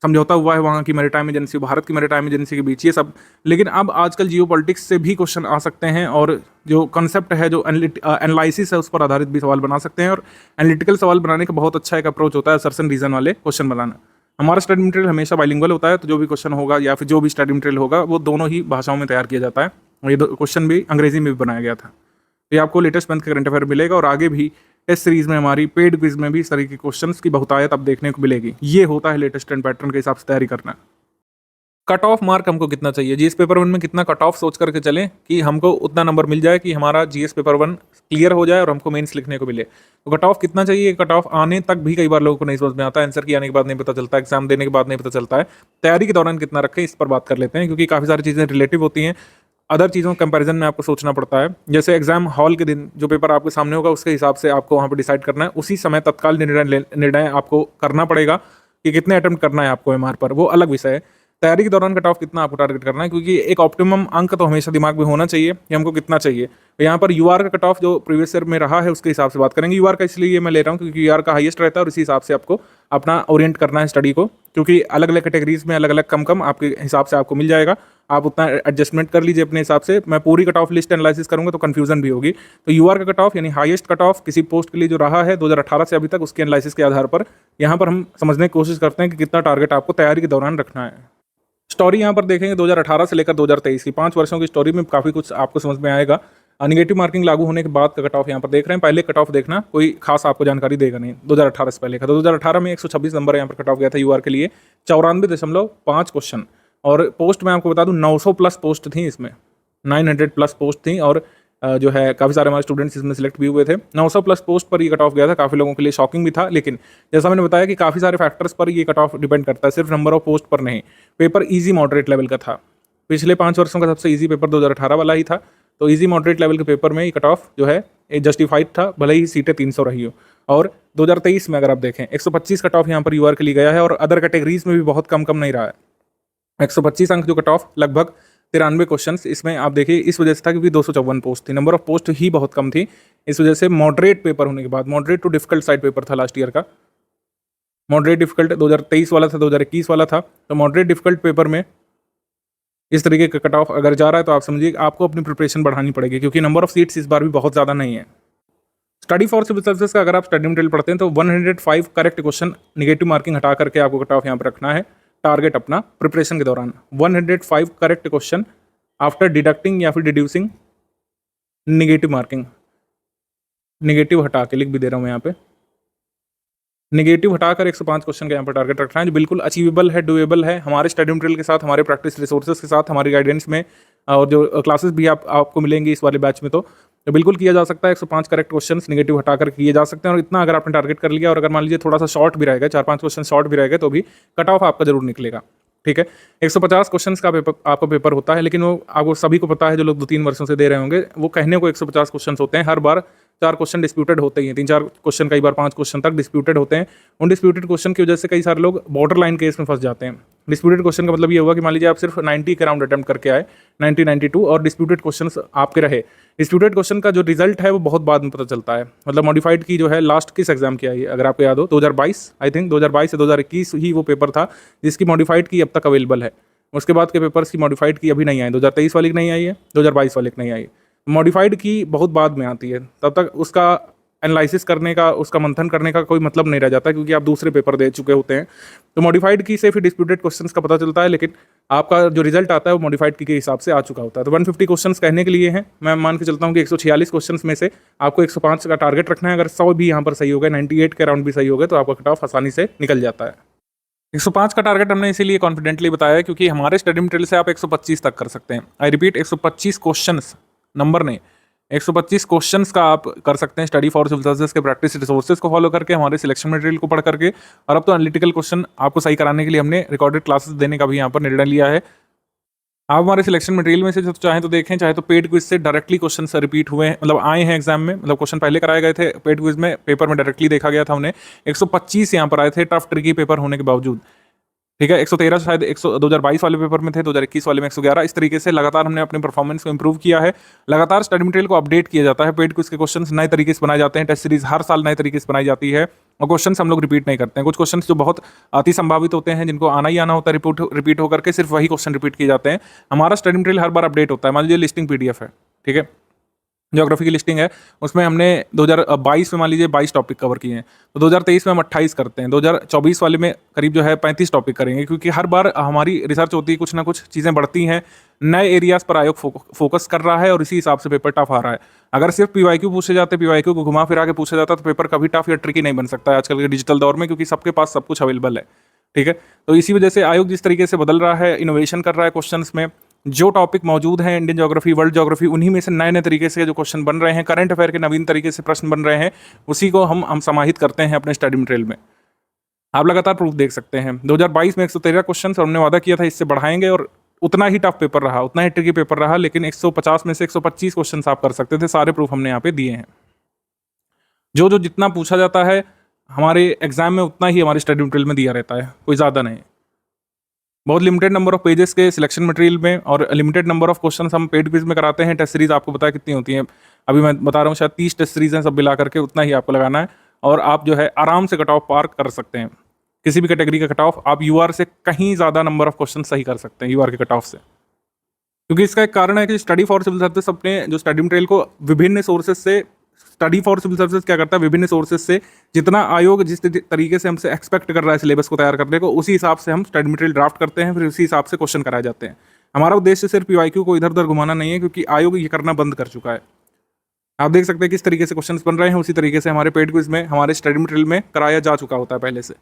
समझौता हुआ है वहाँ की मैरीटाइम एजेंसी, भारत की मैरीटाइम एजेंसी के बीच, ये सब। लेकिन अब आजकल जियोपॉलिटिक्स से भी क्वेश्चन आ सकते हैं, और जो कॉन्सेप्ट है, जो एनालिसिस है, उस पर आधारित भी सवाल बना सकते हैं। और एनालिटिकल सवाल बनाने का बहुत अच्छा एक अप्रोच होता है सर्सन रीजन वाले क्वेश्चन बनाना। हमारा स्टडी मटेरियल हमेशा बाइलिंगुअल होता है, तो जो भी क्वेश्चन होगा या फिर जो भी स्टडी मटेरियल होगा वो दोनों ही भाषाओं में तैयार किया जाता है। और ये क्वेश्चन भी अंग्रेजी में भी बनाया गया था। ये आपको लेटेस्ट मंथ का करंट अफेयर मिलेगा, और आगे भी इस सीरीज में हमारी पेड क्विज में भी इस तरह के क्वेश्चंस की बहुतायत अब देखने को मिलेगी। ये होता है लेटेस्ट ट्रेंड पैटर्न के हिसाब से तैयारी करना। कट ऑफ मार्क हमको कितना चाहिए, जीएस पेपर 1 में कितना कट ऑफ सोच करके चलें कि हमको उतना नंबर मिल जाए कि हमारा जीएस पेपर 1 क्लियर हो जाए और हमको मेंस लिखने को मिले। तो कट ऑफ कितना चाहिए? कट ऑफ आने तक भी कई बार लोगों को नहीं समझ में आता है, आंसर की आने के बाद नहीं पता चलता, एग्जाम देने के बाद नहीं पता चलता है। तैयारी के दौरान कितना रखें, इस पर बात कर लेते हैं, क्योंकि काफ़ी सारी चीज़ें रिलेटिव होती हैं। अदर चीज़ों के कंपैरिजन में आपको सोचना पड़ता है। जैसे एग्जाम हॉल के दिन जो पेपर आपके सामने होगा उसके हिसाब से आपको वहाँ पर डिसाइड करना है, उसी समय तत्काल निर्णय आपको करना पड़ेगा कि कितने अटेम्प्ट करना है आपको एमआर पर, वो अलग विषय है। तैयारी के दौरान कट ऑफ कितना आपको टारगेट करना है, क्योंकि एक ऑप्टिमम अंक तो हमेशा दिमाग में होना चाहिए कि हमको कितना चाहिए। तो यहाँ पर यूआर का कट ऑफ जो प्रीवियस ईयर में रहा है उसके हिसाब से बात करेंगे। यूआर का इसलिए ये मैं ले रहा हूँ क्योंकि यूआर का हाईएस्ट रहता है, और इसी हिसाब से आपको अपना ओरिएंट करना है स्टडी को, क्योंकि अलग अलग कैटेगरीज में अलग अलग कम आपके हिसाब से आपको मिल जाएगा। आप उतना एडजस्टमेंट कर लीजिए अपने हिसाब से। मैं पूरी कट ऑफ लिस्ट एनालिसिस करूंगा तो कन्फ्यूजन भी होगी। तो यूआर का कट ऑफ यानी हाईएस्ट कट ऑफ किसी पोस्ट के लिए जो रहा है 2018 से अभी तक, उसके एनालिसिस के आधार पर यहाँ पर हम समझने की कोशिश करते हैं कि कितना टारगेट आपको तैयारी के दौरान रखना है। स्टोरी यहाँ पर देखेंगे 2018 से लेकर 2023 की 5 वर्षों की स्टोरी में काफ़ी कुछ आपको समझ में आएगा। नेगेटिव मार्किंग लागू होने के बाद का कट ऑफ यहाँ पर देख रहे हैं। पहले कट ऑफ देखना कोई खास आपको जानकारी देगा नहीं। 2018 से पहले का 2018 में 126 नंबर यहाँ पर कट ऑफ गया था यूआर के लिए, 94.5 क्वेश्चन। और पोस्ट में आपको बता दूं 900 प्लस पोस्ट थी इसमें, 900 प्लस पोस्ट थी। और जो है काफ़ी सारे हमारे स्टूडेंट्स इसमें सिलेक्ट भी हुए थे। 900 प्लस पोस्ट पर ये कट ऑफ गया था, काफ़ी लोगों के लिए शॉकिंग भी था। लेकिन जैसा मैंने बताया कि काफ़ी सारे फैक्टर्स पर ये कट ऑफ डिपेंड करता है, सिर्फ नंबर ऑफ पोस्ट पर नहीं। पेपर ईजी मॉडरेट लेवल का था, पिछले 5 वर्षों का सबसे ईजी पेपर 2018 वाला ही था। तो ईजी मॉडरेट लेवल के पेपर में ये कट ऑफ जो है जस्टिफाइड था, भले ही सीटें 300 रही हो। और 2023 में अगर आप देखें 125 कट ऑफ यहाँ पर यूआर के लिए गया है, और अदर कैटेगरीज में भी बहुत कम नहीं रहा है। 125 अंक जो कट ऑफ, लगभग 93 क्वेश्चंस इसमें आप देखिए। इस वजह से था क्योंकि 254 पोस्ट थी, नंबर ऑफ पोस्ट ही बहुत कम थी। इस वजह से मॉडरेट पेपर होने के बाद, moderate to difficult side paper था लास्ट ईयर का। मॉडरेट डिफिकल्ट 2023 वाला था, 2021 वाला था। तो मॉडरेट डिफिकल्ट पेपर में इस तरीके का कट ऑफ अगर जा रहा है तो आप समझिए आपको अपनी प्रिपरेशन बढ़ानी पड़ेगी, क्योंकि नंबर ऑफ सीट्स इस बार भी बहुत ज़्यादा नहीं है। स्टडी फॉर सिविल सर्विसेज का अगर आप स्टडी मटेरियल पढ़ते हैं तो 105 करेक्ट क्वेश्चन, नेगेटिव मार्किंग हटा करके आपको कट ऑफ यहाँ पर रखना है। टारगेट अपना प्रिपरेशन के दौरान 105 करेक्ट क्वेश्चन आफ्टर डिडक्टिंग या फिर डिड्यूसिंग नेगेटिव मार्किंग। नेगेटिव हटा के लिख भी दे रहा हूँ मैं यहाँ पे, नेगेटिव हटाकर 105 क्वेश्चन का यहाँ पर टारगेट रखना है, जो बिल्कुल अचीवेबल है, डुएबल है। हमारे स्टडी मटेरियल के साथ, हमारे प्रैक्टिस रिसोर्सेज के साथ, हमारी गाइडेंस में, और जो क्लासेस भी आपको मिलेंगी इस वाले बैच में, तो बिल्कुल किया जा सकता है। 105 करेक्ट क्वेश्चंस नेगेटिव हटाकर किए जा सकते हैं। और इतना अगर आपने टारगेट कर लिया, और अगर मान लीजिए थोड़ा सा शॉर्ट भी रहेगा, 4-5 क्वेश्चन शॉर्ट भी रहेगा, तो भी कट ऑफ आपका जरूर निकलेगा। ठीक है, 150 क्वेश्चंस का पेपर आपका पेपर होता है, लेकिन वो आपको सभी को पता है, जो लोग 2-3 वर्षों से दे रहे होंगे, वो कहने को 150 क्वेश्चन होते हैं। हर बार 4 क्वेश्चन डिस्प्यूटेड होते ही हैं, 3-4 क्वेश्चन, कई बार 5 क्वेश्चन तक डिस्प्यूटेड होते हैं। उन डिस्प्यूटेड क्वेश्चन की वजह से कई सारे लोग बॉर्डर लाइन केस में फंस जाते हैं। डिस्प्यूटेड क्वेश्चन का मतलब ये हुआ कि मान लीजिए आप सिर्फ 90 के राउंड अटेम्प्ट करके आए, 90, 92, और डिस्प्यूटेड क्वेश्चन आपके रहे। डिस्प्यूटेड क्वेश्चन का जो रिजल्ट है वो बहुत बाद में पता चलता है। मतलब मॉडिफाइड की जो है लास्ट किस एग्जाम की आई है, अगर आपको याद हो, 2022, आई थिंक 2022 से 2021 ही वो पेपर था जिसकी मॉडिफाइड की अब तक अवेलेबल है। उसके बाद के पेपर्स की मॉडिफाइड की अभी नहीं आई, 2023 वाली की नहीं आई है, 2022 वाले की नहीं आई। मॉडिफाइड की बहुत बाद में आती है, तब तक उसका एनालिसिस करने का, उसका मंथन करने का कोई मतलब नहीं रह जाता, क्योंकि आप दूसरे पेपर दे चुके होते हैं। तो मॉडिफाइड की से फिर डिस्प्यूटेड क्वेश्चंस का पता चलता है, लेकिन आपका जो रिजल्ट आता है वो मॉडिफाइड की के हिसाब से आ चुका होता है। तो 150 क्वेश्चंस कहने के लिए हैं, मैं मान के चलता हूँ कि 146 क्वेश्चंस में से आपको 105 का टारगेट रखना है। अगर 100 भी यहाँ पर सही हो गए, 98 के राउंड भी सही हो गए, तो आपका कट ऑफ आसानी से निकल जाता है। 105 का टारगेट हमने इसीलिए कॉन्फिडेंटली बताया है क्योंकि हमारे स्टडी मटेरियल से आप 125 तक कर सकते हैं। आई रिपीट, 125 क्वेश्चंस, नंबर नहीं, 125 क्वेश्चंस का आप कर सकते हैं स्टडी फॉर सिविल सर्विसेज के प्रैक्टिस रिसोर्सेज को फॉलो करके, हमारे सिलेक्शन मटेरियल को पढ़ करके। और अब तो एनालिटिकल क्वेश्चन आपको सही कराने के लिए हमने रिकॉर्डेड क्लासेस देने का भी यहाँ पर निर्णय लिया है। आप हमारे सिलेक्शन मटेरियल में से जो चाहें तो देखें, चाहे तो पेड क्विज से डायरेक्टली क्वेश्चन रिपीट हुए हैं, मतलब आए हैं एग्जाम में, मतलब क्वेश्चन पहले कराए गए थे पेड क्विज में, पेपर में डायरेक्टली देखा गया था उन्हें। 125 यहाँ पर आए थे टफ ट्रिकी पेपर होने के बावजूद। ठीक है, 113 शायद 2022 वाले पेपर में थे, 2021 वाले में 111। इस तरीके से लगातार हमने अपने परफॉर्मेंस को इंप्रूव किया है। लगातार स्टडी मटेरियल को अपडेट किया जाता है, पेड क्विज के क्वेश्चंस नए तरीके से बनाए जाते हैं, टेस्ट सीरीज हर साल नए तरीके से बनाई जाती है, और क्वेश्चंस हम लोग रिपीट नहीं करते हैं। कुछ क्वेश्चंस जो बहुत अति संभावित होते हैं, जिनको आना ही आना होता है, रिपीट होकर के सिर्फ वही क्वेश्चन रिपीट किए जाते हैं। हमारा स्टडी मटेरियल हर बार अपडेट होता है। मान लीजिए लिस्टिंग PDF है, ठीक है, ज्योग्राफी की लिस्टिंग है, उसमें हमने 2022 में मान लीजिए 22 टॉपिक कवर किए हैं, तो 2023 में हम 28 करते हैं, 2024 वाले में करीब जो है 35 टॉपिक करेंगे, क्योंकि हर बार हमारी रिसर्च होती है, कुछ ना कुछ चीज़ें बढ़ती हैं, नए एरियाज़ पर आयोग फोकस कर रहा है, और इसी हिसाब से पेपर टफ आ रहा है। अगर सिर्फ PYQ पूछे जाते, PYQ को घुमा फिरा के पूछा जाता, तो पेपर कभी टफ या ट्रिकी नहीं बन सकता है आजकल के डिजिटल दौर में, क्योंकि सबके पास सब कुछ अवेलेबल है। ठीक है, तो इसी वजह से आयोग जिस तरीके से बदल रहा है, इनोवेशन कर रहा है क्वेश्चंस में, जो टॉपिक मौजूद हैं इंडियन ज्योग्राफी, वर्ल्ड ज्योग्राफी, उन्हीं में से नए नए तरीके से जो क्वेश्चन बन रहे हैं, करंट अफेयर के नवीन तरीके से प्रश्न बन रहे हैं, उसी को हम समाहित करते हैं अपने स्टडी मटेरियल में। आप लगातार प्रूफ देख सकते हैं। 2022 में 113 क्वेश्चन, और हमने वादा किया था इससे बढ़ाएंगे, और उतना ही टफ पेपर रहा, उतना ही ट्रिकी पेपर रहा, लेकिन 150 में से 125 क्वेश्चन आप कर सकते थे। सारे प्रूफ हमने यहाँ पे दिए हैं। जो जो जितना पूछा जाता है हमारे एग्जाम में, उतना ही हमारे स्टडी मटेरियल में दिया रहता है, कोई ज़्यादा नहीं। बहुत लिमिटेड नंबर ऑफ पेजेस के सिलेक्शन मटेरियल में, और लिमिटेड नंबर ऑफ क्वेश्चंस हम पेड क्विज में कराते हैं। टेस्ट सीरीज आपको पता है कितनी होती है, अभी मैं बता रहा हूँ, शायद 30 टेस्ट सीरीज हैं, सब मिला करके उतना ही आपको लगाना है, और आप जो है आराम से कट ऑफ पार कर सकते हैं। किसी भी कैटेगरी का कट ऑफ आप UR से कहीं ज़्यादा नंबर ऑफ क्वेश्चन सही कर सकते हैं UR के कट ऑफ से, क्योंकि इसका एक कारण है कि स्टडी फॉर सिविल सर्विसेज अपने जो स्टडी मटेरियल को विभिन्न सोर्सेज से, स्टडी फॉर सिविल सर्विसेज क्या करता है, विभिन्न सोर्सेज से जितना आयोग जिस तरीके से हमसे एक्सपेक्ट कर रहा है सिलेबस को तैयार करने को, उसी हिसाब से हम स्टडी मटेरियल ड्राफ्ट करते हैं, फिर उसी हिसाब से क्वेश्चन कराए जाते हैं। हमारा उद्देश्य सिर्फ PYQ को इधर उधर घुमाना नहीं है, क्योंकि आयोग ये करना बंद कर चुका है। आप देख सकते हैं किस तरीके से क्वेश्चंस बन रहे हैं, उसी तरीके से हमारे पेड क्विज में, हमारे स्टडी मटेरियल में कराया जा चुका होता है पहले से।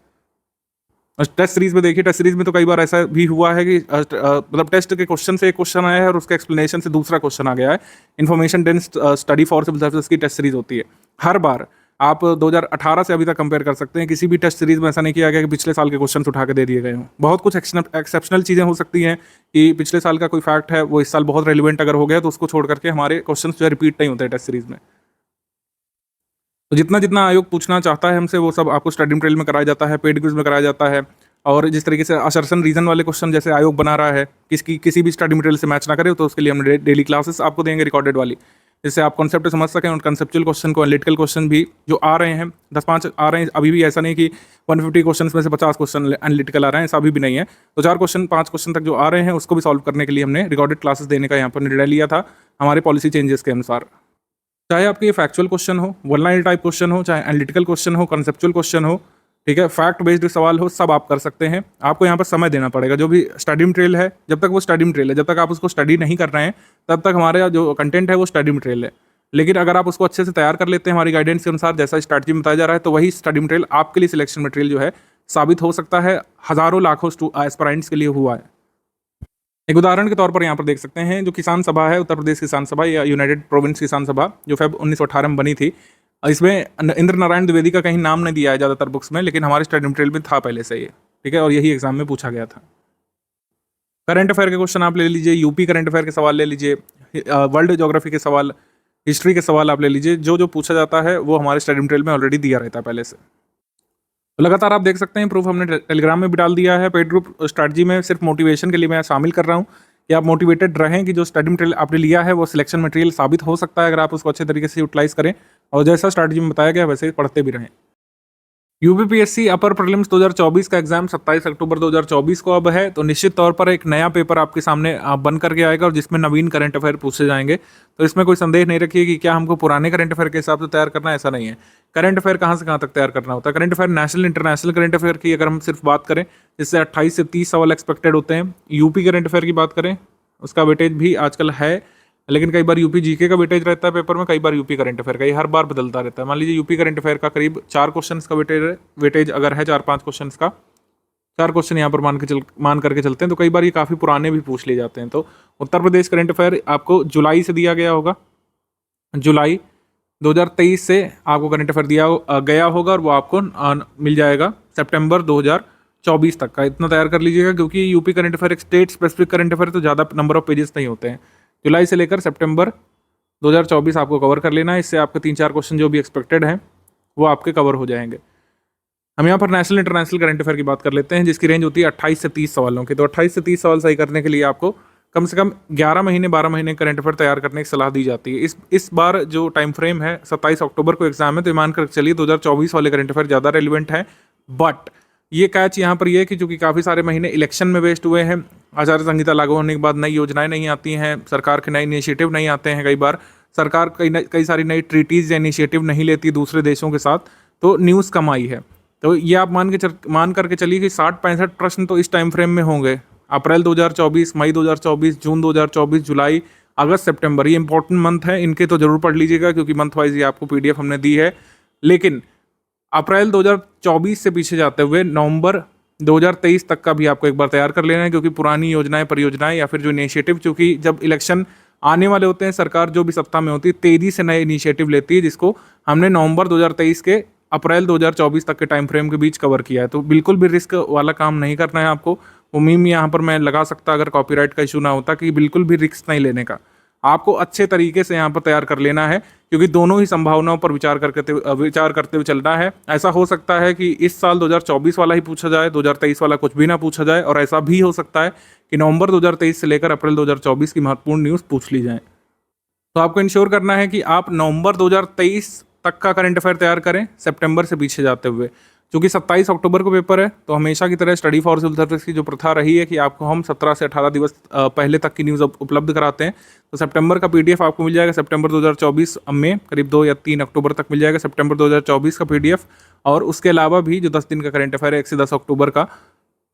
और टेस्ट सीरीज में देखिए, टेस्ट सीरीज में तो कई बार ऐसा भी हुआ है कि मतलब टेस्ट के क्वेश्चन से एक क्वेश्चन आया है और उसके एक्सप्लेनेशन से दूसरा क्वेश्चन आ गया है। Information dense study for civil services की टेस्ट सीरीज होती है। हर बार आप 2018 से अभी तक कंपेयर कर सकते हैं, किसी भी टेस्ट सीरीज में ऐसा नहीं किया गया कि पिछले साल के क्वेश्चन उठा के दे दिए गए हों। बहुत कुछ एक्सेप्शनल चीज़ें हो सकती हैं कि पिछले साल का कोई फैक्ट है वो इस साल बहुत रेलिवेंट अगर हो गया तो उसको छोड़ करके हमारे क्वेश्चन जो है रिपीट नहीं होते टेस्ट सीरीज में। तो जितना जितना आयोग पूछना चाहता है हमसे वो सब आपको स्टडी मटेरियल में कराया जाता है, पेड क्विज में कराया जाता है। और जिस तरीके से असर्शन रीजन वाले क्वेश्चन जैसे आयोग बना रहा है किसी भी स्टडी मटेरियल से मैच ना करे, तो उसके लिए हम डेली क्लासेस आपको देंगे रिकॉर्डेड वाली, जिससे आप कॉन्सेप्ट समझ सकें और कंसेप्चुअल क्वेश्चन को, एनालिटिकल क्वेश्चन भी जो आ रहे हैं 10-5 आ रहे हैं अभी भी। ऐसा नहीं कि 150 क्वेश्चन में से 50 क्वेश्चन एनालिटिकल आ रहे हैं, ऐसा अभी भी नहीं है। तो 4 क्वेश्चन 5 क्वेश्चन तक जो आ रहे हैं उसको भी सॉल्व करने के लिए हमने रिकॉर्डेड क्लासेस देने का यहाँ पर निर्णय लिया था हमारे पॉलिसी चेंजेस के अनुसार। चाहे आपके ये फैक्चुअल क्वेश्चन हो, वन लाइन टाइप क्वेश्चन हो, चाहे एनालिटिकल क्वेश्चन हो, कंसेप्चुअल क्वेश्चन हो, ठीक है, फैक्ट बेस्ड सवाल हो, सब आप कर सकते हैं। आपको यहाँ पर समय देना पड़ेगा। जो भी स्टडी मटेरियल है, जब तक वो स्टडी मटेरियल है, जब तक आप उसको स्टडी नहीं कर रहे हैं तब तक हमारा जो कंटेंट है वो स्टडी मटेरियल है। लेकिन अगर आप उसको अच्छे से तैयार कर लेते हैं हमारी गाइडेंस के अनुसार, जैसा स्ट्रैटेजी में बताया जा रहा है, तो वही स्टडी मटेरियल आपके लिए सिलेक्शन मटेरियल जो है साबित हो सकता है। हज़ारों लाखों एस्पिरेंट्स के लिए हुआ है। एक उदाहरण के तौर पर यहाँ पर देख सकते हैं, जो किसान सभा है, उत्तर प्रदेश किसान सभा या यूनाइटेड प्रोविंस किसान सभा, जो फेब 1918 में बनी थी, इसमें इंद्र नारायण द्विवेदी का कहीं नाम नहीं दिया है ज़्यादातर बुक्स में, लेकिन हमारे स्टडी मटेरियल में था पहले से ये, ठीक है, और यही एग्जाम में पूछा गया था। करंट अफेयर के क्वेश्चन आप ले लीजिए, यूपी करंट अफेयर के सवाल ले लीजिए, वर्ल्ड ज्योग्राफी के सवाल, हिस्ट्री के सवाल आप ले लीजिए। जो जो पूछा जाता है वो हमारे स्टडी मटेरियल में ऑलरेडी दिया रहता है पहले से। तो लगातार आप देख सकते हैं प्रूफ हमने टेलीग्राम में भी डाल दिया है। पेड ग्रुप स्ट्रैटेजी में सिर्फ मोटिवेशन के लिए मैं शामिल कर रहा हूँ कि आप मोटिवेटेड रहें कि जो स्टडी मटेरियल आपने लिया है वो सिलेक्शन मटेरियल साबित हो सकता है अगर आप उसको अच्छे तरीके से यूटिलाइज करें और जैसा स्ट्रैटेजी में बताया गया वैसे पढ़ते भी रहें। यूपीपीएससी अपर प्रीलिम्स 2024 का एग्जाम 27 अक्टूबर 2024 को अब है, तो निश्चित तौर पर एक नया पेपर आपके सामने बन करके आएगा और जिसमें नवीन करंट अफेयर पूछे जाएंगे। तो इसमें कोई संदेह नहीं रखिए कि क्या हमको पुराने करंट अफेयर के हिसाब से तैयार करना है, ऐसा नहीं है। करंट अफेयर कहाँ से कहाँ तक तैयार करना होता है। Current affair national international current affair की अगर हम सिर्फ बात करें, जिससे 28 से 30 सवाल एक्सपेक्टेड होते हैं। यूपी करंट अफेयर की बात करें, उसका वेटेज भी आजकल है, लेकिन कई बार यूपी जीके का वेटेज रहता है पेपर में, कई बार यूपी करंट अफेयर का, ये हर बार बदलता रहता है। मान लीजिए यूपी करंट अफेयर का करीब 4 क्वेश्चन का वेटेज अगर है 4-5 क्वेश्चन का, 4 क्वेश्चन यहाँ पर मान करके चलते हैं, तो कई बार ये काफ़ी पुराने भी पूछ लिए जाते हैं। तो उत्तर प्रदेश करंट अफेयर आपको जुलाई से दिया गया होगा, जुलाई 2023 से आपको करंट अफेयर दिया गया होगा और वो आपको मिल जाएगा सितंबर 2024 तक का। इतना तैयार कर लीजिएगा क्योंकि यूपी करंट अफेयर एक स्टेट स्पेसिफिक करंट अफेयर तो ज़्यादा नंबर ऑफ पेजेस नहीं होते हैं। जुलाई से लेकर सितंबर 2024 आपको कवर कर लेना है। इससे आपके 3-4 क्वेश्चन जो भी एक्सपेक्टेड हैं वो आपके कवर हो जाएंगे। हम यहाँ पर नेशनल इंटरनेशनल करंट अफेयर की बात कर लेते हैं, जिसकी रेंज होती है 28 से 30 सवालों की। तो 28 से 30 सवाल सही करने के लिए आपको कम से कम 11 महीने 12 महीने करंट अफेयर तैयार करने की सलाह दी जाती है। इस बार जो टाइम फ्रेम है 27 अक्टूबर को एग्जाम है, तो मान कर चलिए 2024 वाले करंट अफेयर ज़्यादा रेलिवेंट है। बट ये कैच यहाँ पर ये है कि चूंकि काफ़ी सारे महीने इलेक्शन में वेस्ट हुए हैं, आचार संहिता लागू होने के बाद नई योजनाएं नहीं आती हैं, सरकार के नए इनिशिएटिव नहीं आते हैं, कई बार सरकार कई सारी नई ट्रीटीज़ या इनिशिएटिव नहीं लेती दूसरे देशों के साथ, तो न्यूज़ कम आई है। तो ये आप मान करके चलिए कि 60-65 प्रश्न तो इस टाइम फ्रेम में होंगे। अप्रैल 2024, मई 2024, जून 2024, जुलाई, अगस्त, सितंबर, ये इंपॉर्टेंट मंथ है, इनके तो जरूर पढ़ लीजिएगा क्योंकि मंथ वाइज ये आपको PDF हमने दी है। लेकिन अप्रैल 2024 से पीछे जाते हुए नवंबर 2023 तक का भी आपको एक बार तैयार कर लेना है, क्योंकि पुरानी योजनाएं, परियोजनाएं या फिर जो इनिशिएटिव, चूंकि जब इलेक्शन आने वाले होते हैं, सरकार जो भी सत्ता में होती है तेजी से नए इनिशिएटिव लेती है, जिसको हमने नवंबर 2023 के अप्रैल 2024 तक के टाइम फ्रेम के बीच कवर किया है। तो बिल्कुल भी रिस्क वाला काम नहीं करना है आपको। वो मीम यहाँ पर मैं लगा सकता अगर कॉपीराइट का इशू ना होता, कि बिल्कुल भी रिस्क नहीं लेने का, आपको अच्छे तरीके से यहाँ पर तैयार कर लेना है, क्योंकि दोनों ही संभावनाओं पर विचार करते हुए चलना है। ऐसा हो सकता है कि इस साल 2024 वाला ही पूछा जाए, 2023 वाला कुछ भी ना पूछा जाए, और ऐसा भी हो सकता है कि नवंबर 2023 से लेकर अप्रैल 2024 की महत्वपूर्ण न्यूज़ पूछ ली जाए। तो आपको इंश्योर करना है कि आप नवंबर 2023 तक का करंट अफेयर तैयार करें, सितंबर से पीछे जाते हुए। क्योंकि 27 अक्टूबर को पेपर है, तो हमेशा की तरह स्टडी फॉर सिविल सर्विस की जो प्रथा रही है कि आपको हम 17 से 18 दिवस पहले तक की न्यूज़ उपलब्ध कराते हैं। तो सितंबर का PDF आपको मिल जाएगा सितंबर 2024 में, करीब 2 या 3 अक्टूबर तक मिल जाएगा सितंबर 2024 का PDF। और उसके अलावा भी जो 10 दिन का करंट अफेयर है 1 से 10 अक्टूबर का,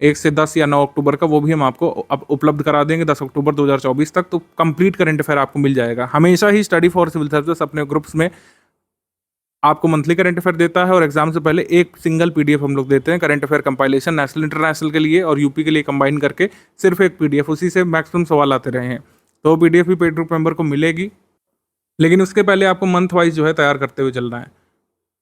1 से 10 या 9 अक्टूबर का, वो भी हम आपको अब उपलब्ध करा देंगे 10 अक्टूबर 2024 तक। तो कंप्लीट करंट अफेयर आपको मिल जाएगा। हमेशा ही स्टडी फॉर सिविल सर्विसेज अपने ग्रुप्स में आपको मंथली करंट अफेयर देता है, और एग्जाम से पहले एक सिंगल पीडीएफ हम लोग देते हैं current affair compilation national international के लिए और यूपी के लिए कंबाइन करके, सिर्फ एक पीडीएफ, उसी से मैक्सिमम सवाल आते रहे हैं। तो पीडीएफ भी पेड ग्रुप मेंबर को मिलेगी, लेकिन उसके पहले आपको मंथ वाइज जो है तैयार करते हुए चलना है।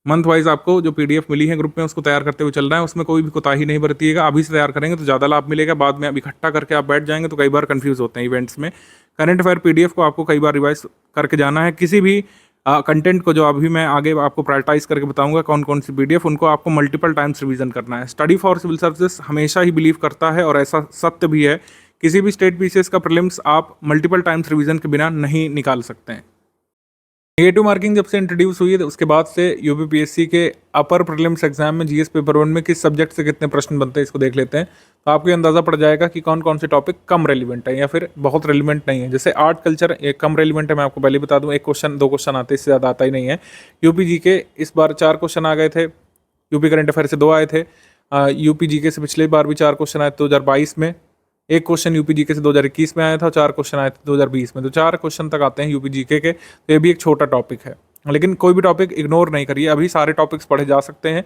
मंथ वाइज आपको जो पीडीएफ मिली है ग्रुप में उसको तैयार करते हुए चलना है, उसमें कोई भी कोताही नहीं बरतिएगा। अभी से तैयार करेंगे तो ज़्यादा लाभ मिलेगा, बाद में अब इकट्ठा करके आप बैठ जाएंगे तो कई बार कंफ्यूज होते हैं इवेंट्स में। करंट अफेयर पीडीएफ को आपको कई बार रिवाइज करके जाना है। किसी भी कंटेंट को जो अभी मैं आगे आपको प्रायोरिटाइज करके बताऊंगा कौन कौन सी पीडीएफ, उनको आपको मल्टीपल टाइम्स रिवीजन करना है। स्टडी फॉर सिविल सर्विसेज हमेशा ही बिलीव करता है, और ऐसा सत्य भी है, किसी भी स्टेट पीसीएस का प्रीलिम्स आप मल्टीपल टाइम्स रिवीजन के बिना नहीं निकाल सकते हैं। नेगेटिव मार्किंग जब से इंट्रोड्यूस हुई है, तो उसके बाद से यूपीपीएससी के अपर प्रीलिम्स एग्जाम में जीएस पेपर 1 में किस सब्जेक्ट से कितने प्रश्न बनते हैं, इसको देख लेते हैं। तो आपको अंदाजा पड़ जाएगा कि कौन कौन से टॉपिक कम रेलिवेंट है या फिर बहुत रेलिवेंट नहीं है। जैसे आर्ट कल्चर एक कम रेलिवेंट है, मैं आपको पहले बता दूं, 1 क्वेश्चन 2 क्वेश्चन आते हैं, इससे ज़्यादा आता ही नहीं है। यूपी जीके इस बार 4 क्वेश्चन आ गए थे, यूपी करंट अफेयर से 2 आए थे। यूपी जीके से पिछले बार भी 4 क्वेश्चन आए थे 2022 में, 1 क्वेश्चन यूपी जीके से 2021 में आया था, 4 क्वेश्चन आए थे 2020 में। तो 4 क्वेश्चन तक आते हैं यूपी जीके के, तो ये भी एक छोटा टॉपिक है। लेकिन कोई भी टॉपिक इग्नोर नहीं करिए, अभी सारे टॉपिक्स पढ़े जा सकते हैं।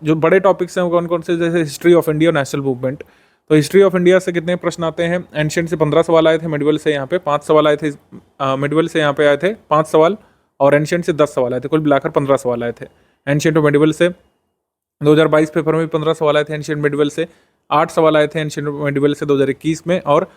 जो बड़े टॉपिक्स हैं वो कौन कौन से, जैसे हिस्ट्री ऑफ इंडिया और नेशनल मूवमेंट। तो हिस्ट्री ऑफ इंडिया से कितने प्रश्न आते हैं? एंशिएंट से 15 सवाल आए थे, मिडिवल से यहाँ पे 5 सवाल आए थे, मिडिवल से यहाँ पे आए थे 5 सवाल, और एंशिएंट से 10 सवाल आए थे, कुल मिलाकर 15 सवाल आए थे। एंशिएंट और मिडिवल से 2022 पेपर में 15 सवाल आए थे, एंशिएंट मिडिवल से 8 सवाल आए थे, एंशिएंट मिडिवल से 2021 में, और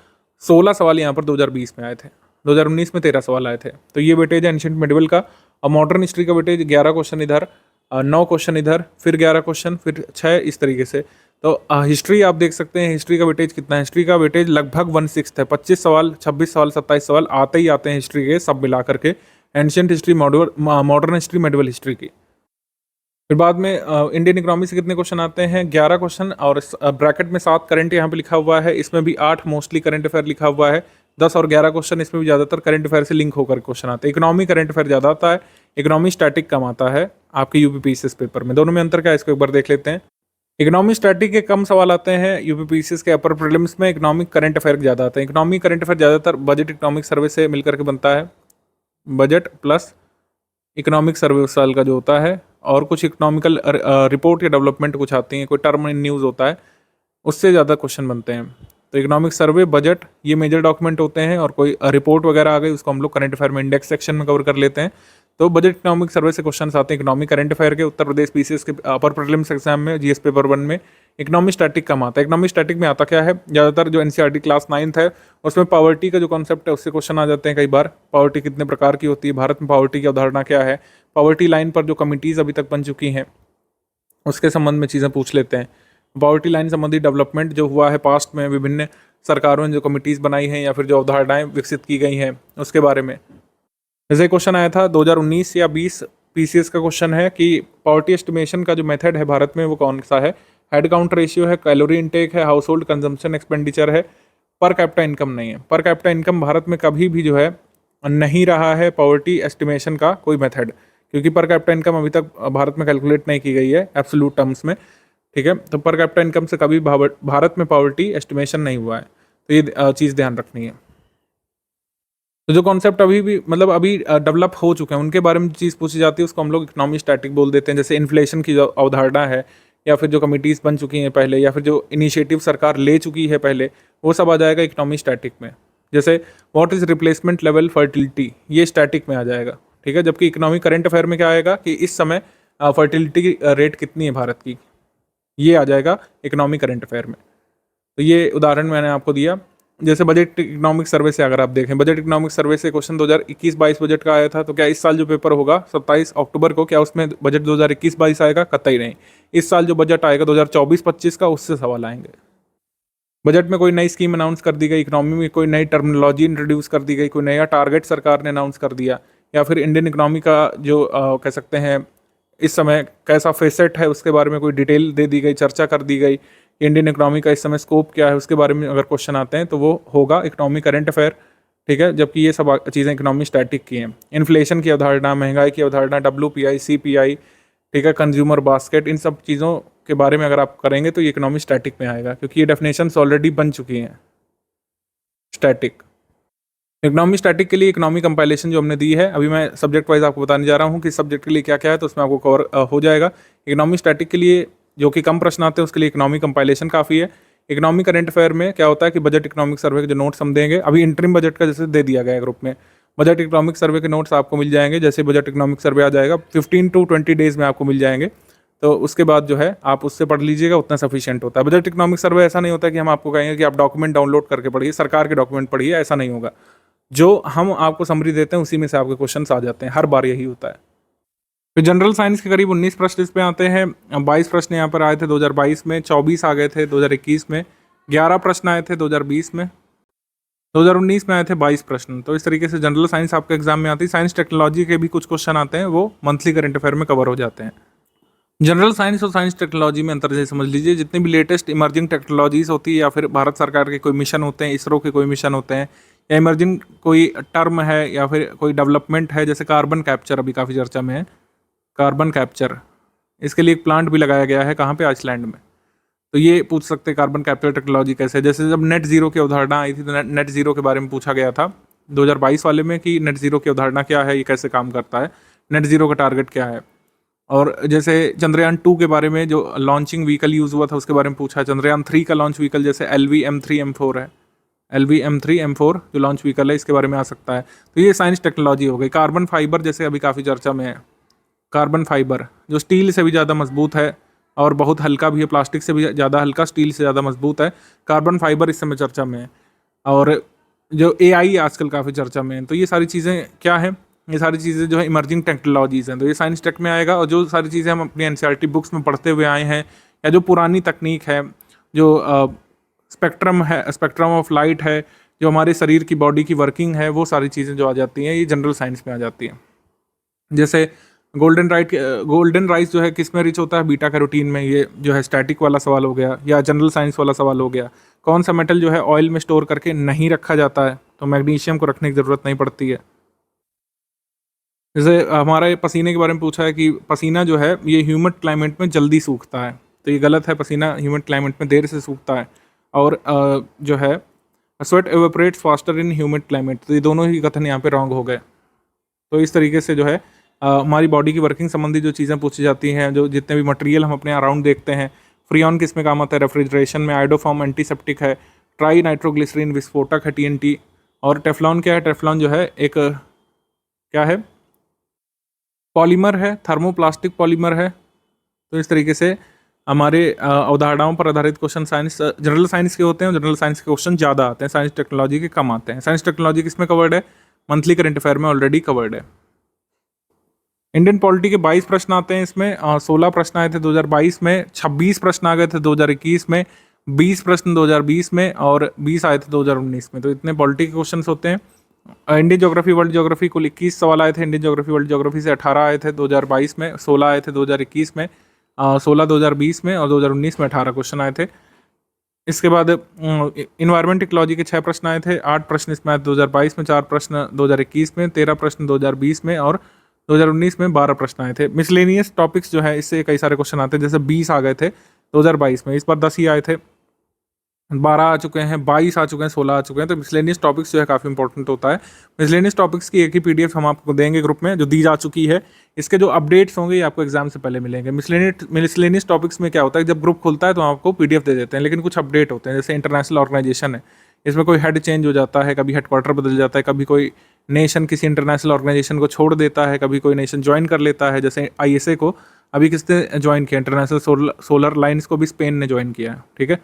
16 सवाल यहाँ पर 2020 में आए थे। 2019 में 13 सवाल आए थे। तो ये वेटेज है एंशिएंट मिडिवल का। और मॉडर्न हिस्ट्री का वेटेज 11 क्वेश्चन इधर, 9 क्वेश्चन इधर, फिर 11 क्वेश्चन, फिर 6, इस तरीके से। तो हिस्ट्री आप देख सकते हैं, हिस्ट्री का वेटेज कितना है? हिस्ट्री का वेटेज लगभग 1/6 है। 25 सवाल, 26 सवाल, 27 सवाल आते ही आते हैं हिस्ट्री के, सब मिला करके। Ancient history, modern history, medieval history की। फिर बाद में इंडियन इकोनॉमी से कितने क्वेश्चन आते हैं? 11 क्वेश्चन, और ब्रैकेट में 7 करंट यहाँ पे लिखा हुआ है, इसमें भी 8 मोस्टली करंट अफेयर लिखा हुआ है। 10 और 11 क्वेश्चन इसमें भी ज़्यादातर करंट अफेयर से लिंक होकर क्वेश्चन आते हैं। इकोनॉमी करंट अफेयर ज़्यादा आता है, इकोनॉमी स्टैटिक कम आता है आपके यूपीपीसीएस पेपर में। दोनों में अंतर क्या है, इसको एक बार देख लेते हैं। इकोनॉमी स्टैटिक के कम सवाल आते हैं यूपीपीसीएस के अपर प्रीलिम्स में, इकोनॉमिक करंट अफेयर ज़्यादा आते हैं। इकोनॉमी करंट अफेयर ज़्यादातर बजट इकोनॉमिक सर्वे से मिलकर के बनता है, बजट प्लस इकोनॉमिक सर्वे उस साल का जो होता है, और कुछ इकोनॉमिकल रिपोर्ट या डेवलपमेंट कुछ आती हैं, कोई टर्म इन न्यूज़ होता है, उससे ज़्यादा क्वेश्चन बनते हैं। तो इकोनॉमिक सर्वे, बजट, ये मेजर डॉक्यूमेंट होते हैं, और कोई रिपोर्ट वगैरह आ गई उसको हम लोग करंट अफेयर में इंडेक्स सेक्शन में कवर कर लेते हैं। तो बजट इकोनॉमिक सर्वे से क्वेश्चन आते हैं इकोनॉमिक करंट अफेयर के। उत्तर प्रदेश पीसीएस के अपर प्रीलिम्स एग्जाम में जीएस पेपर 1 में इकोनॉमी स्टैटिक कम आता है। इकोनॉमी स्टैटिक में आता क्या है? ज़्यादातर जो एनसीईआरटी क्लास 9th है उसमें पॉवर्टी का जो कॉन्सेप्ट है उससे क्वेश्चन आ जाते हैं कई बार। पॉवर्टी कितने प्रकार की होती है, भारत में पॉवर्टी की अवधारणा क्या है, पॉवर्टी लाइन पर जो कमिटीज़ अभी तक बन चुकी हैं उसके संबंध में चीज़ें पूछ लेते हैं। पॉवर्टी लाइन संबंधी डेवलपमेंट जो हुआ है पास्ट में, विभिन्न सरकारों ने जो कमिटीज़ बनाई हैं या फिर जो अवधारणाएं विकसित की गई हैं उसके बारे में। जैसे क्वेश्चन आया था 2019 या 20 पीसीएस का क्वेश्चन है कि पॉवर्टी एस्टिमेशन का जो मेथड है भारत में वो कौन सा है? हेड काउंट रेशियो है, कैलोरी इनटेक है, हाउस होल्ड कंजम्पशन एक्सपेंडिचर है, पर कैपिटा इनकम नहीं है। पर कैपिटा इनकम भारत में कभी भी जो है नहीं रहा है पॉवर्टी एस्टिमेशन का कोई मेथड, क्योंकि पर कैपिटा इनकम अभी तक भारत में कैलकुलेट नहीं की गई है एब्सोल्यूट टर्म्स में, ठीक है। तो पर कैपिटा इनकम से कभी भारत में पॉवर्टी एस्टिमेशन नहीं हुआ है, तो ये चीज़ ध्यान रखनी है। तो जो कॉन्सेप्ट अभी भी मतलब अभी डेवलप हो चुके हैं उनके बारे में चीज़ पूछी जाती है उसको हम लोग इकोनॉमी स्टैटिक बोल देते हैं। जैसे इन्फ्लेशन की जो अवधारणा है, या फिर जो कमिटीज़ बन चुकी हैं पहले, या फिर जो इनिशिएटिव सरकार ले चुकी है पहले, वो सब आ जाएगा इकोनॉमी स्टैटिक में। जैसे what is replacement level fertility, ये स्टैटिक में आ जाएगा, ठीक है। जबकि इकोनॉमी करंट अफेयर में क्या आएगा कि इस समय फर्टिलिटी रेट कितनी है भारत की, ये आ जाएगा इकोनॉमी करंट अफेयर में। तो ये उदाहरण मैंने आपको दिया। जैसे बजट इकोनॉमिक सर्वे से अगर आप देखें, बजट इकोनॉमिक सर्वे से क्वेश्चन 2021-22 बजट का आया था, तो क्या इस साल जो पेपर होगा 27 अक्टूबर को, क्या उसमें बजट 2021-22 आएगा? कतई नहीं। इस साल जो बजट आएगा 2024-25 का, उससे सवाल आएंगे। बजट में कोई नई स्कीम अनाउंस कर दी गई, इकोनॉमी में कोई नई टर्मिनोलॉजी इंट्रोड्यूस कर दी गई, कोई नया टारगेट सरकार ने अनाउंस कर दिया, या फिर इंडियन इकोनॉमी का जो कह सकते हैं इस समय कैसा फेसेट है उसके बारे में कोई डिटेल दे दी गई, चर्चा कर दी गई। इंडियन इकोनॉमी का इस समय स्कोप क्या है उसके बारे में अगर क्वेश्चन आते हैं तो वो होगा इकोनॉमी करंट अफेयर, ठीक है। जबकि ये सब चीज़ें इकोनॉमी स्टैटिक की हैं। इन्फ्लेशन की अवधारणा, महंगाई की अवधारणा, WPI, CPI, ठीक है, कंज्यूमर बास्केट, इन सब चीज़ों के बारे में अगर आप करेंगे तो ये इकोनॉमी स्टैटिक में आएगा, क्योंकि ये डेफिनेशंस ऑलरेडी बन चुकी हैं। स्टैटिक, इकोनॉमी स्टैटिक के लिए इकोनॉमी कंपाइलेशन जो हमने दी है, अभी मैं सब्जेक्ट वाइज आपको बताने जा रहा हूँ कि सब्जेक्ट के लिए क्या क्या है, तो उसमें आपको कवर हो जाएगा। इकोनॉमी स्टैटिक के लिए जो कि कम प्रश्न आते हैं उसके लिए इकोनॉमी कंपाइलेशन काफ़ी है। इकोनॉमी करंट अफेयर में क्या होता है कि बजट इकोनॉमिक सर्वे के जो नोट्स हम देंगे, अभी इंटरिम बजट का जैसे दे दिया गया है ग्रुप में, बजट इकोनॉमिक सर्वे के नोट्स आपको मिल जाएंगे। जैसे बजट इकोनॉमिक सर्वे आ जाएगा 15 to 20 डेज में आपको मिल जाएंगे, तो उसके बाद जो है आप उससे पढ़ लीजिएगा, उतना सफिशिएंट होता है। बजट इकोनॉमिक सर्वे ऐसा नहीं होता कि हम आपको कहेंगे कि आप डॉक्यूमेंट डाउनलोड करके पढ़िए, सरकार के डॉक्यूमेंट पढ़िए, ऐसा नहीं होगा। जो हम आपको समरी देते हैं उसी में से आपके क्वेश्चन आ जाते हैं, हर बार यही होता है। फिर जनरल साइंस के करीब 19 प्रश्न इस पे आते हैं। 22 प्रश्न यहाँ पर आए थे 2022 में, 24 आ गए थे 2021 में, 11 प्रश्न आए थे 2020 में, 2019 में आए थे 22 प्रश्न। तो इस तरीके से जनरल साइंस आपके एग्जाम में आती है। साइंस टेक्नोलॉजी के भी कुछ क्वेश्चन आते हैं, वो मंथली करंट अफेयर में कवर हो जाते हैं। जनरल साइंस और साइंस टेक्नोलॉजी में अंतर जैसे समझ लीजिए, जितनी भी लेटेस्ट इमर्जिंग टेक्नोलॉजीज होती है या फिर भारत सरकार के कोई मिशन होते हैं, इसरो के कोई मिशन होते हैं, या इमर्जिंग कोई टर्म है या फिर कोई डेवलपमेंट है, जैसे कार्बन कैप्चर अभी काफ़ी चर्चा में है। कार्बन कैप्चर, इसके लिए एक प्लांट भी लगाया गया है, कहाँ पे, आइसलैंड में। तो ये पूछ सकते हैं कार्बन कैप्चर टेक्नोलॉजी कैसे है। जैसे जब नेट जीरो की अवधारणा आई थी तो नेट जीरो के बारे में पूछा गया था 2022 वाले में कि नेट जीरो की अवधारणा क्या है, ये कैसे काम करता है, नेट जीरो का टारगेट क्या है। और जैसे चंद्रयान 2 के बारे में जो लॉन्चिंग व्हीकल यूज़ हुआ था उसके बारे में पूछा है। चंद्रयान 3 का लॉन्च व्हीकल जैसे LV-M3-M4 है, LV-M3-M4 जो लॉन्च व्हीकल है, इसके बारे में आ सकता है। तो ये साइंस टेक्नोलॉजी हो गई। कार्बन फाइबर जैसे अभी काफ़ी चर्चा में है, कार्बन फाइबर जो स्टील से भी ज़्यादा मजबूत है और बहुत हल्का भी है, प्लास्टिक से भी ज़्यादा हल्का, स्टील से ज़्यादा मजबूत है, कार्बन फाइबर इस समय चर्चा में है। और जो AI आजकल काफ़ी चर्चा में है। तो ये सारी चीज़ें क्या है, ये सारी चीज़ें जो है इमर्जिंग टेक्नोलॉजीज़ हैं, तो ये साइंस टेक में आएगा। और जो सारी चीज़ें हम अपनी NCERT बुक्स में पढ़ते हुए आए हैं, या जो पुरानी तकनीक है, जो स्पेक्ट्रम है, स्पेक्ट्रम ऑफ लाइट है, जो हमारे शरीर की बॉडी की वर्किंग है, वो सारी चीज़ें जो आ जाती हैं ये जनरल साइंस में आ जाती हैं। जैसे गोल्डन राइस जो है किस में रिच होता है, बीटा कैरोटीन में, ये जो है स्टैटिक वाला सवाल हो गया, या जनरल साइंस वाला सवाल हो गया। कौन सा मेटल जो है ऑयल में स्टोर करके नहीं रखा जाता है, तो मैग्नीशियम को रखने की ज़रूरत नहीं पड़ती है। जैसे हमारे पसीने के बारे में पूछा है कि पसीना जो है ये ह्यूमिड क्लाइमेट में जल्दी सूखता है, तो ये गलत है, पसीना ह्यूमिड क्लाइमेट में देर से सूखता है। और जो है sweat evaporates faster in humid climate, तो ये दोनों ही कथन यहाँ पे रॉन्ग हो गए। तो इस तरीके से जो है हमारी बॉडी की वर्किंग संबंधी जो चीज़ें पूछी जाती हैं, जो जितने भी मटेरियल हम अपने अराउंड देखते हैं। फ्रीऑन किस में काम आता है, रेफ्रिजरेशन में। आइडोफॉर्म एंटीसेप्टिक है। ट्राई नाइट्रोग्लिसरीन विस्फोटक है, TNT। और टेफ्लॉन क्या है, टेफ्लॉन जो है एक क्या है, पॉलीमर है, थर्मोप्लास्टिक पॉलीमर है। तो इस तरीके से हमारे अवधारणाओं पर आधारित क्वेश्चन साइंस जनरल साइंस के होते हैं। जनरल साइंस के क्वेश्चन ज़्यादा आते हैं, साइंस टेक्नोलॉजी के कम आते हैं। साइंस टेक्नोलॉजी किस में कवर्ड है, मंथली करंट अफेयर में ऑलरेडी कवर्ड है। इंडियन पॉलिटी के 22 प्रश्न आते हैं इसमें। 16 प्रश्न आए थे 2022 में, 26 प्रश्न आ गए थे 2021 में, 20 प्रश्न 2020 में और 20 आए थे 2019 में। तो इतने पॉलिटी के क्वेश्चन होते हैं। इंडियन ज्योग्राफी वर्ल्ड ज्योग्राफी कुल 21 सवाल आए थे। इंडियन ज्योग्राफी वर्ल्ड ज्योग्राफी से 18 आए थे 2022 में, 16 आए थे 2021 में, 16 2020 में और 2019 में 18 क्वेश्चन आए थे। इसके बाद इन्वायरमेंट इकोलॉजी के 6 प्रश्न आए थे। 8 प्रश्न इसमें आए 2022 में, 4 प्रश्न 2021 में, 13 प्रश्न 2020 में और 2019 में 12 प्रश्न आए थे। मिसलेनियस टॉपिक्स जो है इससे कई सारे क्वेश्चन आते हैं, जैसे 20 आ गए थे 2022 में, इस बार 10 ही आए थे। 12 आ चुके हैं, 22 आ चुके हैं, 16 आ चुके हैं। तो मिसलेनियस टॉपिक्स जो है काफ़ी इंपॉर्टेंट होता है। मिसलेनियस टॉपिक्स की एक ही PDF हम आपको देंगे ग्रुप में, जो दी जा चुकी है। इसके जो अपडेट्स होंगे ये आपको एग्जाम से पहले मिलेंगे। मिसलेनियस टॉपिक्स में क्या होता है, जब ग्रुप खुलता है तो आपको PDF दे देते हैं, लेकिन कुछ अपडेट होते हैं। जैसे इंटरनेशनल ऑर्गेनाइजेशन है, इसमें कोई हेड चेंज हो जाता है, कभी हेडक्वार्टर बदल जाता है, कभी कोई नेशन किसी इंटरनेशनल ऑर्गेनाइजेशन को छोड़ देता है, कभी कोई नेशन ज्वाइन कर लेता है। जैसे ISA को अभी किसने ज्वाइन किया, इंटरनेशनल सोलर लाइन्स को भी स्पेन ने ज्वाइन किया है, ठीक है।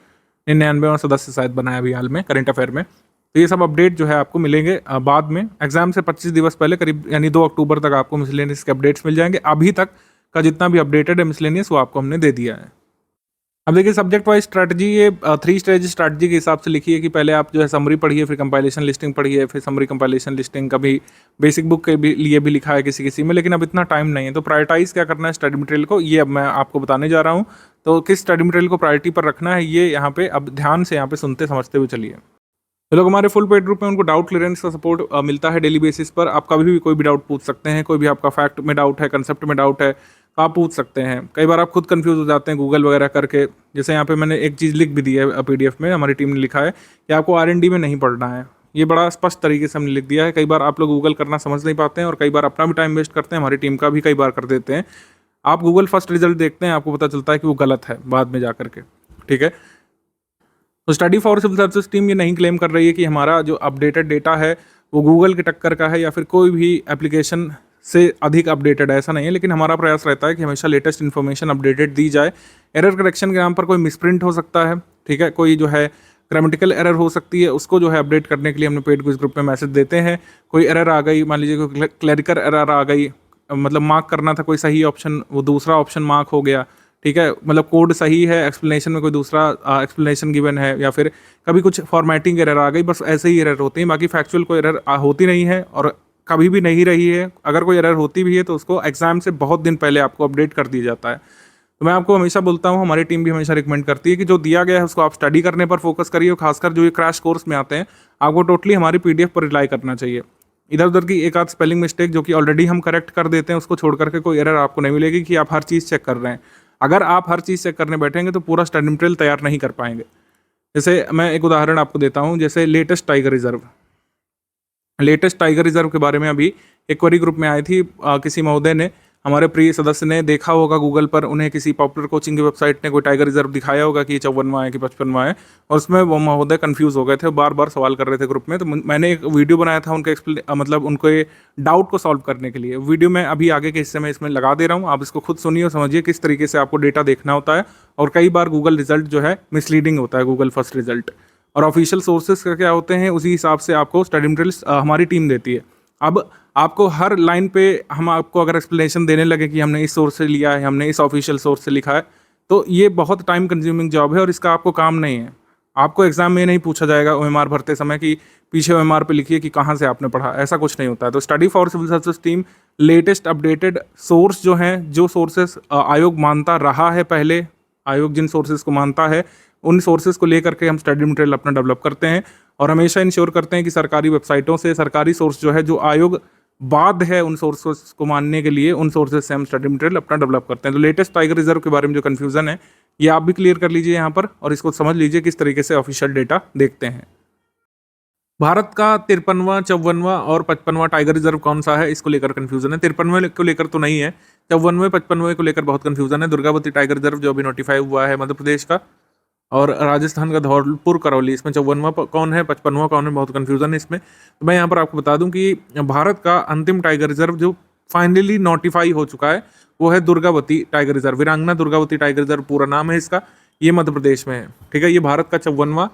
99वां सदस्य शायद बनाया अभी हाल में करंट अफेयर में। तो ये सब अपडेट जो है आपको मिलेंगे बाद में, एग्जाम से 25 दिवस पहले, करीब यानी 2 अक्टूबर तक आपको मिसलेनियस के अपडेट्स मिल जाएंगे। अभी तक का जितना भी अपडेटेड है मिसलेनियस वो आपको हमने दे दिया है। अब देखिए सब्जेक्ट वाइज स्ट्रैटेजी, ये 3 स्टेज स्ट्रैटेजी के हिसाब से लिखी है कि पहले आप जो है समरी पढ़िए, फिर कंपाइलेशन लिस्टिंग पढ़िए, फिर समरी कंपाइलेशन लिस्टिंग। कभी बेसिक बुक के भी लिए भी लिखा है किसी किसी में, लेकिन अब इतना टाइम नहीं है। तो प्रायोरिटाइज क्या करना है स्टडी मटेरियल को, ये अब मैं आपको बताने जा रहा हूँ। तो किस स्टडी मटेरियल को प्रायोरिटी पर रखना है, ये यहाँ पे अब ध्यान से यहाँ पे सुनते समझते हुए चलिए। जो लोग हमारे फुल पेड ग्रुप में, उनको डाउट क्लियरेंस का सपोर्ट मिलता है डेली बेसिस पर। आप कभी भी कोई भी डाउट पूछ सकते हैं, कोई भी आपका फैक्ट में डाउट है, कंसेप्ट में डाउट है, तो आप पूछ सकते हैं। कई बार आप खुद कंफ्यूज हो जाते हैं गूगल वगैरह करके। जैसे यहाँ पे मैंने एक चीज़ लिख भी दी है PDF में, हमारी टीम ने लिखा है कि आपको R&D में नहीं पढ़ना है। ये बड़ा स्पष्ट तरीके से हमने लिख दिया है। कई बार आप लोग गूगल करना समझ नहीं पाते हैं और कई बार अपना भी टाइम वेस्ट करते हैं, हमारी टीम का भी कई बार कर देते हैं। आप गूगल फर्स्ट रिजल्ट देखते हैं, आपको पता चलता है कि वो गलत है बाद में जा करके, ठीक है। तो study for civil services team ये नहीं क्लेम कर रही है कि हमारा जो अपडेटेड डेटा है वो गूगल की टक्कर का है या फिर कोई भी एप्लीकेशन से अधिक अपडेटेड है, ऐसा नहीं है। लेकिन हमारा प्रयास रहता है कि हमेशा लेटेस्ट इन्फॉर्मेशन अपडेटेड दी जाए। एरर करेक्शन के नाम पर कोई मिसप्रिंट हो सकता है, ठीक है, कोई जो है ग्रामेटिकल एरर हो सकती है, उसको जो है अपडेट करने के लिए हमने पेड क्विज ग्रुप में मैसेज देते हैं। कोई एरर आ गई, मान लीजिए कोई क्लरिकल एरर आ गई, मतलब मार्क करना था कोई सही ऑप्शन, वो दूसरा ऑप्शन मार्क हो गया, ठीक है, मतलब कोड सही है, एक्सप्लेनेशन में कोई दूसरा एक्सप्लेनेशन गिवन है, या फिर कभी कुछ फॉर्मेटिंग एरर आ गई, बस ऐसे ही एरर होती हैं। बाकी फैक्चुअल कोई एरर होती नहीं है और कभी भी नहीं रही है। अगर कोई एरर होती भी है तो उसको एग्जाम से बहुत दिन पहले आपको अपडेट कर दिया जाता है। तो मैं आपको हमेशा बोलता हूँ, हमारी टीम भी हमेशा रिकमेंड करती है कि जो दिया गया है उसको आप स्टडी करने पर फोकस करिए, और खासकर जो ये क्रैश कोर्स में आते हैं आपको टोटली हमारी PDF पर रिलाई करना चाहिए। इधर उधर की एक आध स्पेलिंग मिस्टेक जो कि ऑलरेडी हम करेक्ट कर देते हैं, उसको छोड़ करके कोई एरर आपको नहीं मिलेगी कि आप हर चीज़ चेक कर रहे हैं। अगर आप हर चीज़ चेक करने बैठेंगे तो पूरा स्टडी मटेरियल तैयार नहीं कर पाएंगे। जैसे मैं एक उदाहरण आपको देता हूँ, जैसे लेटेस्ट टाइगर रिजर्व के बारे में अभी एक क्वेरी ग्रुप में आई थी। किसी महोदय ने, हमारे प्रिय सदस्य ने देखा होगा गूगल पर, उन्हें किसी पॉपुलर कोचिंग की वेबसाइट ने कोई टाइगर रिजर्व दिखाया होगा कि 54वां है कि 55वां है, और उसमें वो महोदय कंफ्यूज हो गए थे, बार बार सवाल कर रहे थे ग्रुप में। तो मैंने एक वीडियो बनाया था उनके मतलब उनके डाउट को सॉल्व करने के लिए। वीडियो मैं अभी आगे के हिस्से में इसमें लगा दे रहा हूँ, आप इसको खुद सुनिए और समझिए किस तरीके से आपको डेटा देखना होता है। और कई बार गूगल रिजल्ट जो है मिसलीडिंग होता है, गूगल फर्स्ट रिजल्ट, और ऑफिशियल सोर्सेज का क्या होते हैं उसी हिसाब से आपको स्टडी मटेरियल हमारी टीम देती है। अब आपको हर लाइन पे हम आपको अगर एक्सप्लेनेशन देने लगे कि हमने इस सोर्स से लिया है, हमने इस ऑफिशियल सोर्स से लिखा है, तो ये बहुत टाइम कंज्यूमिंग जॉब है और इसका आपको काम नहीं है। आपको एग्जाम में नहीं पूछा जाएगा OMR भरते समय कि पीछे OMR पे लिखिए कि कहाँ से आपने पढ़ा, ऐसा कुछ नहीं होता है। तो study for civil services team latest updated source जो हैं, जो सोर्सेस आयोग मानता रहा है पहले, आयोग जिन सोर्सेज को मानता है उन सोर्सेज को लेकर के हम स्टडी मटेरियल अपना डेवलप करते हैं, और हमेशा इंश्योर करते हैं कि सरकारी वेबसाइटों से सरकारी सोर्स जो है, जो आयोग बाध्य है उन सोर्सेज को मानने के लिए, उन सोर्सेज से हम स्टडी मटेरियल अपना डेवलप करते हैं। तो लेटेस्ट टाइगर रिजर्व के बारे में जो कन्फ्यूजन है ये आप भी क्लियर कर लीजिए यहाँ पर, और इसको समझ लीजिए किस तरीके से ऑफिशियल डेटा देखते हैं। भारत का 53वां, 54वां और 55वां टाइगर रिजर्व कौन सा है, इसको लेकर कंफ्यूजन है। 53वें को लेकर तो नहीं है, 54वें 55वें को लेकर बहुत कंफ्यूजन है। दुर्गावती टाइगर रिजर्व जो अभी नोटिफाई हुआ है मध्य प्रदेश का, और राजस्थान का धौलपुर करौली, इसमें 54वां कौन है, 55वां कौन है, बहुत कंफ्यूजन है इसमें। तो मैं यहाँ पर आपको बता दूं कि भारत का अंतिम टाइगर रिजर्व जो फाइनली नोटिफाई हो चुका है वो है दुर्गावती टाइगर रिजर्व। वीरांगना दुर्गावती टाइगर रिजर्व पूरा नाम है इसका, ये मध्य प्रदेश में है, ठीक है। ये भारत का 54वां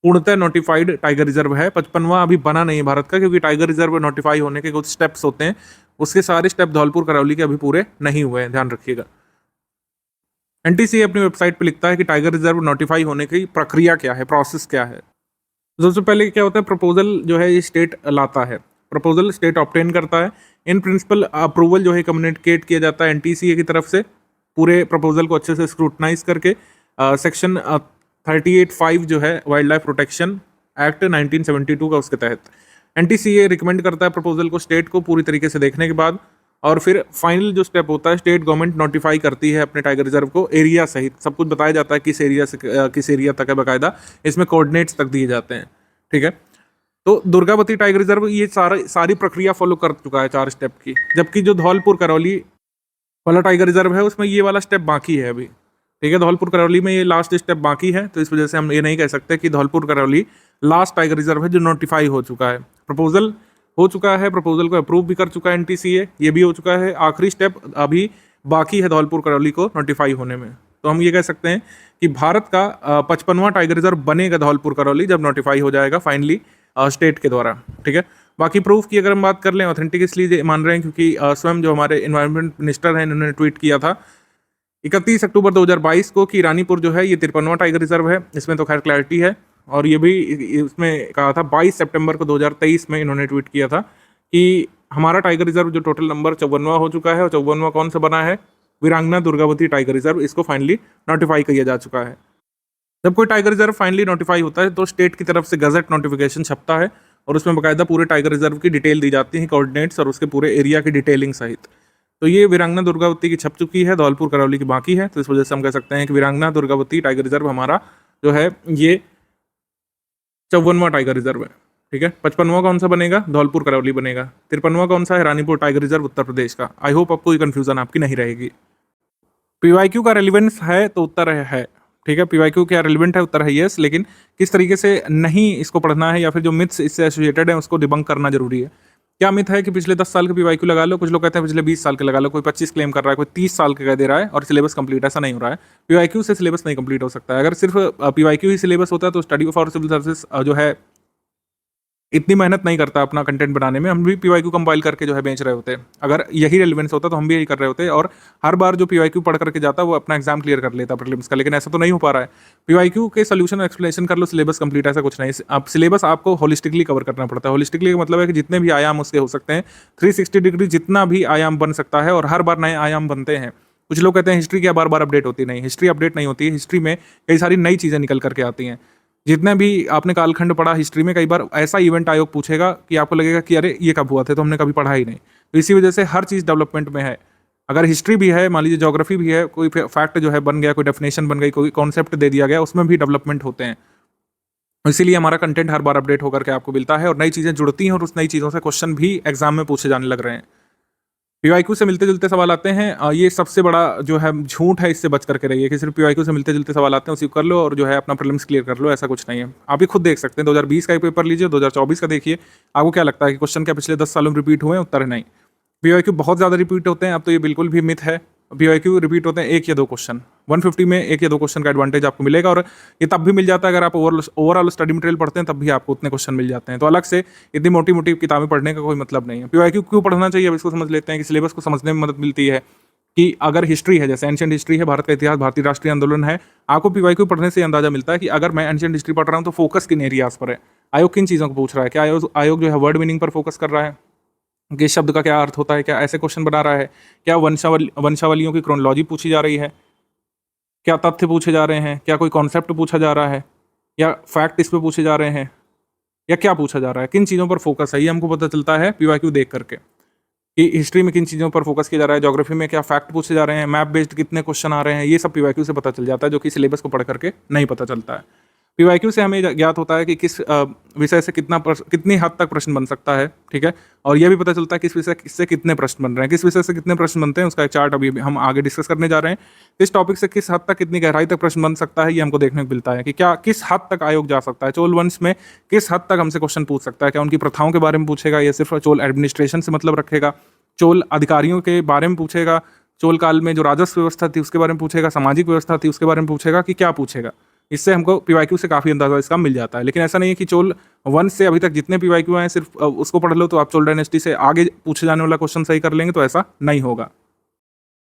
पूर्णतः नोटिफाइड टाइगर रिजर्व है। 55वां अभी बना नहीं है भारत का, क्योंकि टाइगर रिजर्व नोटिफाई होने के कुछ स्टेप्स होते हैं, उसके सारे स्टेप धौलपुर करौली के अभी पूरे नहीं हुए हैं, ध्यान रखिएगा। NTCA अपनी वेबसाइट पे लिखता है कि टाइगर रिजर्व नोटिफाई होने की प्रक्रिया क्या है, प्रोसेस क्या है। सबसे पहले क्या होता है, प्रपोजल जो है ये स्टेट लाता है, प्रपोजल स्टेट ऑब्टेन करता है। इन प्रिंसिपल अप्रूवल जो है कम्युनिकेट किया जाता है NTCA की तरफ से, पूरे प्रपोजल को अच्छे से स्क्रूटनाइज करके। सेक्शन 38(5) जो है वाइल्ड लाइफ प्रोटेक्शन एक्ट 1972 का, उसके तहत NTCA रिकमेंड करता है प्रपोजल को स्टेट को पूरी तरीके से देखने के बाद, और फिर फाइनल जो स्टेप होता है, स्टेट गवर्नमेंट नोटिफाई करती है अपने टाइगर रिजर्व को, एरिया सहित सब कुछ बताया जाता है, किस एरिया से किस एरिया तक है, बाकायदा इसमें कोऑर्डिनेट्स तक दिए जाते हैं, ठीक है। तो दुर्गावती टाइगर रिजर्व ये सारी प्रक्रिया फॉलो कर चुका है 4 स्टेप की, जबकि जो धौलपुर करौली वाला टाइगर रिजर्व है उसमें ये वाला स्टेप बाकी है अभी, ठीक है। धौलपुर करौली में ये लास्ट स्टेप बाकी है, तो इस वजह से हम ये नहीं कह सकते कि Dholpur Karauli last tiger reserve है जो नोटिफाई हो चुका है। प्रपोजल हो चुका है, प्रपोजल को अप्रूव भी कर चुका है NTCA, ये भी हो चुका है। आखिरी स्टेप अभी बाकी है धौलपुर करौली को नोटिफाई होने में। तो हम ये कह सकते हैं कि भारत का 55वां टाइगर रिजर्व बनेगा धौलपुर करौली जब नोटिफाई हो जाएगा फाइनली स्टेट के द्वारा, ठीक है। बाकी प्रूफ की अगर हम बात कर लें, ऑथेंटिक इसलिए मान रहे हैं क्योंकि स्वयं जो हमारे इन्वायरमेंट मिनिस्टर हैं इन्होंने ट्वीट किया था 31 अक्टूबर 2022 को कि रानीपुर जो है ये 53वां टाइगर रिजर्व है, इसमें तो खैर क्लैरिटी है। और ये भी इसमें कहा था 22 सितंबर को 2023 में इन्होंने ट्वीट किया था कि हमारा टाइगर रिजर्व जो टोटल नंबर 54वां हो चुका है, और 54वां कौन सा बना है, वीरांगना दुर्गावती टाइगर रिजर्व, इसको फाइनली नोटिफाई किया जा चुका है। जब कोई टाइगर रिजर्व फाइनली नोटिफाई होता है तो स्टेट की तरफ से गजट नोटिफिकेशन छपता है, और उसमें बाकायदा पूरे टाइगर रिजर्व की डिटेल दी जाती है, कोऑर्डिनेट्स और उसके पूरे एरिया की डिटेलिंग सहित। तो ये वीरांगना दुर्गावती की छप चुकी है, धौलपुर करौली की बाकी है। तो इस वजह से हम कह सकते हैं कि वीरांगना दुर्गावती टाइगर रिजर्व हमारा जो है ये 54वां टाइगर रिजर्व है। ठीक है, 55वां कौन सा बनेगा? धौलपुर करौली बनेगा। 53वां कौन सा है? रानीपुर टाइगर रिजर्व उत्तर प्रदेश का। आई होप आपको ये कंफ्यूजन आपकी नहीं रहेगी। पीवाईक्यू का रेलिवेंस है तो उत्तर है। ठीक है, पीवाईक्यू क्या रेलिवेंट है? उत्तर है यस, लेकिन किस तरीके से नहीं इसको पढ़ना है या फिर जो मिथ्स इससे एसोसिएटेड है उसको डिबंक करना जरूरी है। क्या मिथ है कि पिछले 10 साल के पीवाईक्यू लगा लो? कुछ लोग कहते हैं पिछले 20 साल के लगा लो, कोई 25 क्लेम कर रहा है, कोई 30 साल के कह दे रहा है और सिलेबस कंप्लीट। ऐसा नहीं हो रहा है, पीवाईक्यू से सिलेबस नहीं कंप्लीट हो सकता है। अगर सिर्फ पीवाईक्यू ही सिलेबस होता है तो स्टडी फॉर सिविल सर्विसेज जो है इतनी मेहनत नहीं करता अपना कंटेंट बनाने में। हम भी पीवाईक्यू कंपाइल करके जो है बेच रहे होते हैं। अगर यही रेलिवेंस होता तो हम भी यही कर रहे होते और हर बार जो पीवाईक्यू पढ़ करके जाता वो अपना एग्जाम क्लियर कर लेता प्रीलिम्स का, लेकिन ऐसा तो नहीं हो पा रहा है। पीवाईक्यू के सोल्यूशन एक्सप्लेनेशन कर लो, सिलेबस कंप्लीट, ऐसा कुछ नहीं। आप सिलेबस आपको होलिस्टिकली कवर करना पड़ता है। होलिस्टिकली का मतलब है कि जितने भी आयाम उसके हो सकते हैं, 360 डिग्री जितना भी आयाम बन सकता है और हर बार नए आयाम बनते हैं। कुछ लोग कहते हैं हिस्ट्री क्या बार बार अपडेट होती नहीं, हिस्ट्री अपडेट नहीं होती है। हिस्ट्री में कई सारी नई चीज़ें निकल करके आती हैं। जितने भी आपने कालखंड पढ़ा हिस्ट्री में, कई बार ऐसा इवेंट आयोग पूछेगा कि आपको लगेगा कि अरे ये कब हुआ था, तो हमने कभी पढ़ा ही नहीं। तो इसी वजह से हर चीज़ डेवलपमेंट में है। अगर हिस्ट्री भी है, मान लीजिए ज्योग्राफी भी है, कोई फैक्ट जो है बन गया, कोई डेफिनेशन बन गई, कोई कॉन्सेप्ट दे दिया गया, उसमें भी डेवलपमेंट होते हैं। इसीलिए हमारा कंटेंट हर बार अपडेट होकर के आपको मिलता है और नई चीज़ें जुड़ती हैं और उस नई चीज़ों से क्वेश्चन भी एग्जाम में पूछे जाने लग रहे हैं। पीवाईक्यू से मिलते जुलते सवाल आते हैं, ये सबसे बड़ा जो है झूठ है, इससे बच करके रहिए कि सिर्फ पीवाईक्यू से मिलते जुलते सवाल आते हैं उसी को कर लो और जो है अपना प्रीलिम्स क्लियर कर लो। ऐसा कुछ नहीं है, आप भी खुद देख सकते हैं। 2020 का एक पेपर लीजिए, 2024 का देखिए, आपको क्या लगता है कि क्वेश्चन क्या पिछले 10 सालों में रिपीट हुए हैं? उत्तर है नहीं। पीवाईक्यू बहुत ज़्यादा रिपीट होते हैं, अब तो ये बिल्कुल भी मिथ है। पीवाईक्यू रिपीट होते हैं 1 या 2 क्वेश्चन, 150 में 1 या 2 क्वेश्चन का एडवांटेज आपको मिलेगा और ये तब भी मिल जाता है अगर आप ओवरऑल स्टडी मटेरियल पढ़ते हैं, तब भी आपको उतने क्वेश्चन मिल जाते हैं। तो अलग से इतनी मोटी मोटी किताबें पढ़ने का कोई मतलब नहीं है। पीवाईक्यू क्यों पढ़ना चाहिए, अब इसको समझ लेते हैं कि सिलेबस को समझने में मदद मिलती है। कि अगर हिस्ट्री है, जैसे एंशिएंट हिस्ट्री है, भारत का इतिहास, भारतीय राष्ट्रीय आंदोलन है, आपको पीवाईक्यू पढ़ने से अंदाजा मिलता है कि अगर मैं एंशिएंट हिस्ट्री पढ़ रहा हूँ तो फोकस किन एरियाज पर है, आयोग किन चीज़ों को पूछ रहा है, क्या आयोग जो है वर्ड मीनिंग पर फोकस कर रहा है, किस शब्द का क्या अर्थ होता है, क्या ऐसे क्वेश्चन बना रहा है, क्या वंशावलियों की क्रोनोलॉजी पूछी जा रही है, क्या तथ्य पूछे जा रहे हैं, क्या कोई कॉन्सेप्ट पूछा जा रहा है, या फैक्ट इस पे पूछे जा रहे हैं, या क्या पूछा जा रहा है, किन चीज़ों पर फोकस है, ये हमको पता चलता है पीवाईक्यू देख करके कि हिस्ट्री में किन चीज़ों पर फोकस किया जा रहा है, ज्योग्राफी में क्या फैक्ट पूछे जा रहे हैं, मैप बेस्ड कितने क्वेश्चन आ रहे हैं, ये सब पीवाईक्यू से पता चल जाता है, जो कि सिलेबस को पढ़ करके नहीं पता चलता है। पीवाईक्यू से हमें ज्ञात होता है कि किस विषय से कितनी हद तक प्रश्न बन सकता है। ठीक है, और यह भी पता चलता है किस विषय से कितने प्रश्न बन रहे हैं, किस विषय से कितने प्रश्न बनते हैं, उसका एक चार्ट अभी हम आगे डिस्कस करने जा रहे हैं। इस टॉपिक से किस हद तक कितनी गहराई तक प्रश्न बन सकता है, ये हमको देखने को मिलता है कि क्या किस हद तक आयोग जा सकता है। चोल वंश में किस हद तक हमसे क्वेश्चन पूछ सकता है, क्या उनकी प्रथाओं के बारे में पूछेगा या सिर्फ चोल एडमिनिस्ट्रेशन से मतलब रखेगा, चोल अधिकारियों के बारे में पूछेगा, चोल काल में जो राजस्व व्यवस्था थी उसके बारे में पूछेगा, सामाजिक व्यवस्था थी उसके बारे में पूछेगा, कि क्या पूछेगा। इससे हमको पीवाईक्यू से काफ़ी अंदाजा इसका मिल जाता है। लेकिन ऐसा नहीं है कि चोल वंश से अभी तक जितने पीवाईक्यू आए सिर्फ उसको पढ़ लो तो आप चोल डायनेस्टी से आगे पूछे जाने वाला क्वेश्चन सही कर लेंगे, तो ऐसा नहीं होगा।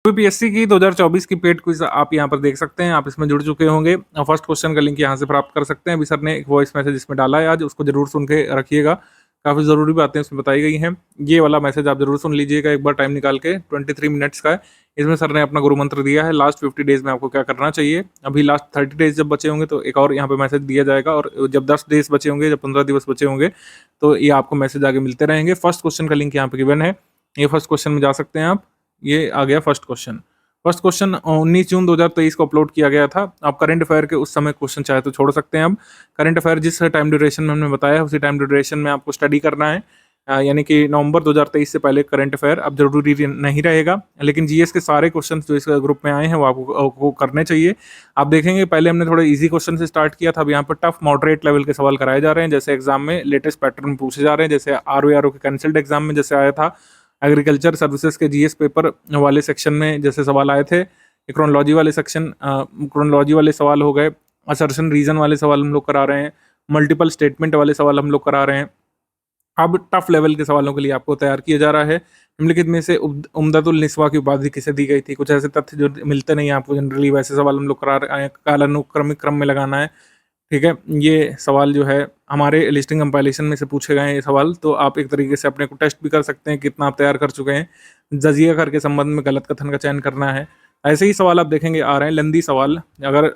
यूपीएससी की 2024 की पेड क्विज आप यहाँ पर देख सकते हैं, आप इसमें जुड़ चुके होंगे। फर्स्ट क्वेश्चन का लिंक यहाँ से प्राप्त कर सकते हैं। अभी सर ने एक वॉइस मैसेज इसमें डाला है आज, उसको जरूर सुन के रखिएगा, काफ़ी ज़रूरी बातें उसमें बताई गई हैं। ये वाला मैसेज आप जरूर सुन लीजिएगा एक बार टाइम निकाल के, 23 मिनट्स का है। इसमें सर ने अपना गुरु मंत्र दिया है, लास्ट 50 डेज में आपको क्या करना चाहिए। अभी लास्ट 30 डेज जब बचे होंगे तो एक और यहाँ पे मैसेज दिया जाएगा, और जब 10 डेज बचे होंगे, जब 15 दिवस बचे होंगे, तो ये आपको मैसेज आगे मिलते रहेंगे। फर्स्ट क्वेश्चन का लिंक यहाँ पे गिवन है, ये फर्स्ट क्वेश्चन में जा सकते हैं आप। ये आ गया फर्स्ट क्वेश्चन। फर्स्ट क्वेश्चन 19 जून 2023 को अपलोड किया गया था। आप करंट अफेयर के उस समय क्वेश्चन चाहे तो छोड़ सकते हैं। अब करंट अफेयर जिस टाइम ड्यूरेशन में हमने बताया उसी टाइम ड्यूरेशन में आपको स्टडी करना है, यानी कि नवंबर 2023 से पहले करंट अफेयर अब जरूरी नहीं रहेगा। लेकिन जीएस के सारे क्वेश्चन जो इस ग्रुप में आए हैं वो आपको करने चाहिए। आप देखेंगे पहले हमने थोड़ा इजी क्वेश्चन से स्टार्ट किया था, अब यहाँ पर टफ मॉडरेट लेवल के सवाल कराए जा रहे हैं, जैसे एग्जाम में लेटेस्ट पैटर्न पूछे जा रहे हैं। जैसे आरओ के कैंसल्ड एग्जाम में जैसे आया था, एग्रीकल्चर सर्विसेज के जीएस पेपर वाले सेक्शन में जैसे सवाल आए थे, क्रोनोलॉजी वाले सेक्शन क्रोनोलॉजी वाले सवाल हो गए, असर्शन रीजन वाले सवाल हम लोग करा रहे हैं, मल्टीपल स्टेटमेंट वाले सवाल हम लोग करा रहे हैं। अब टफ लेवल के सवालों के लिए आपको तैयार किया जा रहा है। निम्नलिखित में से उम्दतुल निस्वा की उपाधि किसे दी गई थी। कुछ ऐसे तथ्य जो मिलते नहीं आपको जनरली, वैसे सवाल हम लोग करा रहे हैं। कालानुक्रमिक क्रम में लगाना है, ठीक है। ये सवाल जो है हमारे लिस्टिंग कंपाइलेशन में से पूछे गए हैं ये सवाल, तो आप एक तरीके से अपने को टेस्ट भी कर सकते हैं कितना आप तैयार कर चुके हैं। जजिया कर के संबंध में गलत कथन का चयन करना है। ऐसे ही सवाल आप देखेंगे आ रहे हैं लंदी सवाल। अगर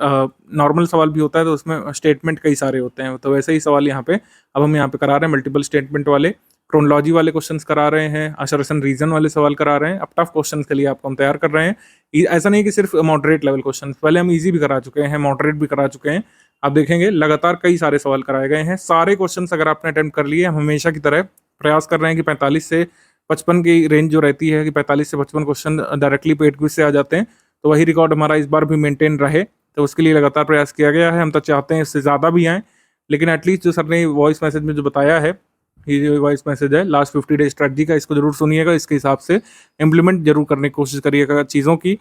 नॉर्मल सवाल भी होता है तो उसमें स्टेटमेंट कई सारे होते हैं, तो वैसे ही सवाल यहाँ पे अब हम यहाँ पे करा रहे हैं मल्टीपल स्टेटमेंट वाले। क्रोनोलॉजी वाले क्वेश्चंस करा रहे हैं, असर्शन रीजन वाले सवाल करा रहे हैं। अब टफ क्वेश्चंस के लिए आपको हम तैयार कर रहे हैं। ऐसा नहीं कि सिर्फ मॉडरेट लेवल क्वेश्चंस, पहले हम इजी भी करा चुके हैं, मॉडरेट भी करा चुके हैं। आप देखेंगे लगातार कई सारे सवाल कराए गए हैं। सारे क्वेश्चंस अगर आपने अटेम्प्ट कर लिए, हम हमेशा की तरह प्रयास कर रहे हैं कि 45 से 55 की रेंज जो रहती है कि 45 से 55 क्वेश्चन डायरेक्टली पेड क्विज से आ जाते हैं, तो वही रिकॉर्ड हमारा इस बार भी मेंटेन रहे। तो उसके लिए लगातार प्रयास किया गया है। हम तो चाहते हैं इससे ज़्यादा भी आएँ, लेकिन एटलीस्ट जो सर ने वॉइस मैसेज में जो बताया है, ये जो वॉइस मैसेज है लास्ट 50 डेज स्ट्रेटजी का, इसको जरूर सुनिएगा, इसके हिसाब से इम्प्लीमेंट जरूर करने की कोशिश करिएगा चीज़ों की।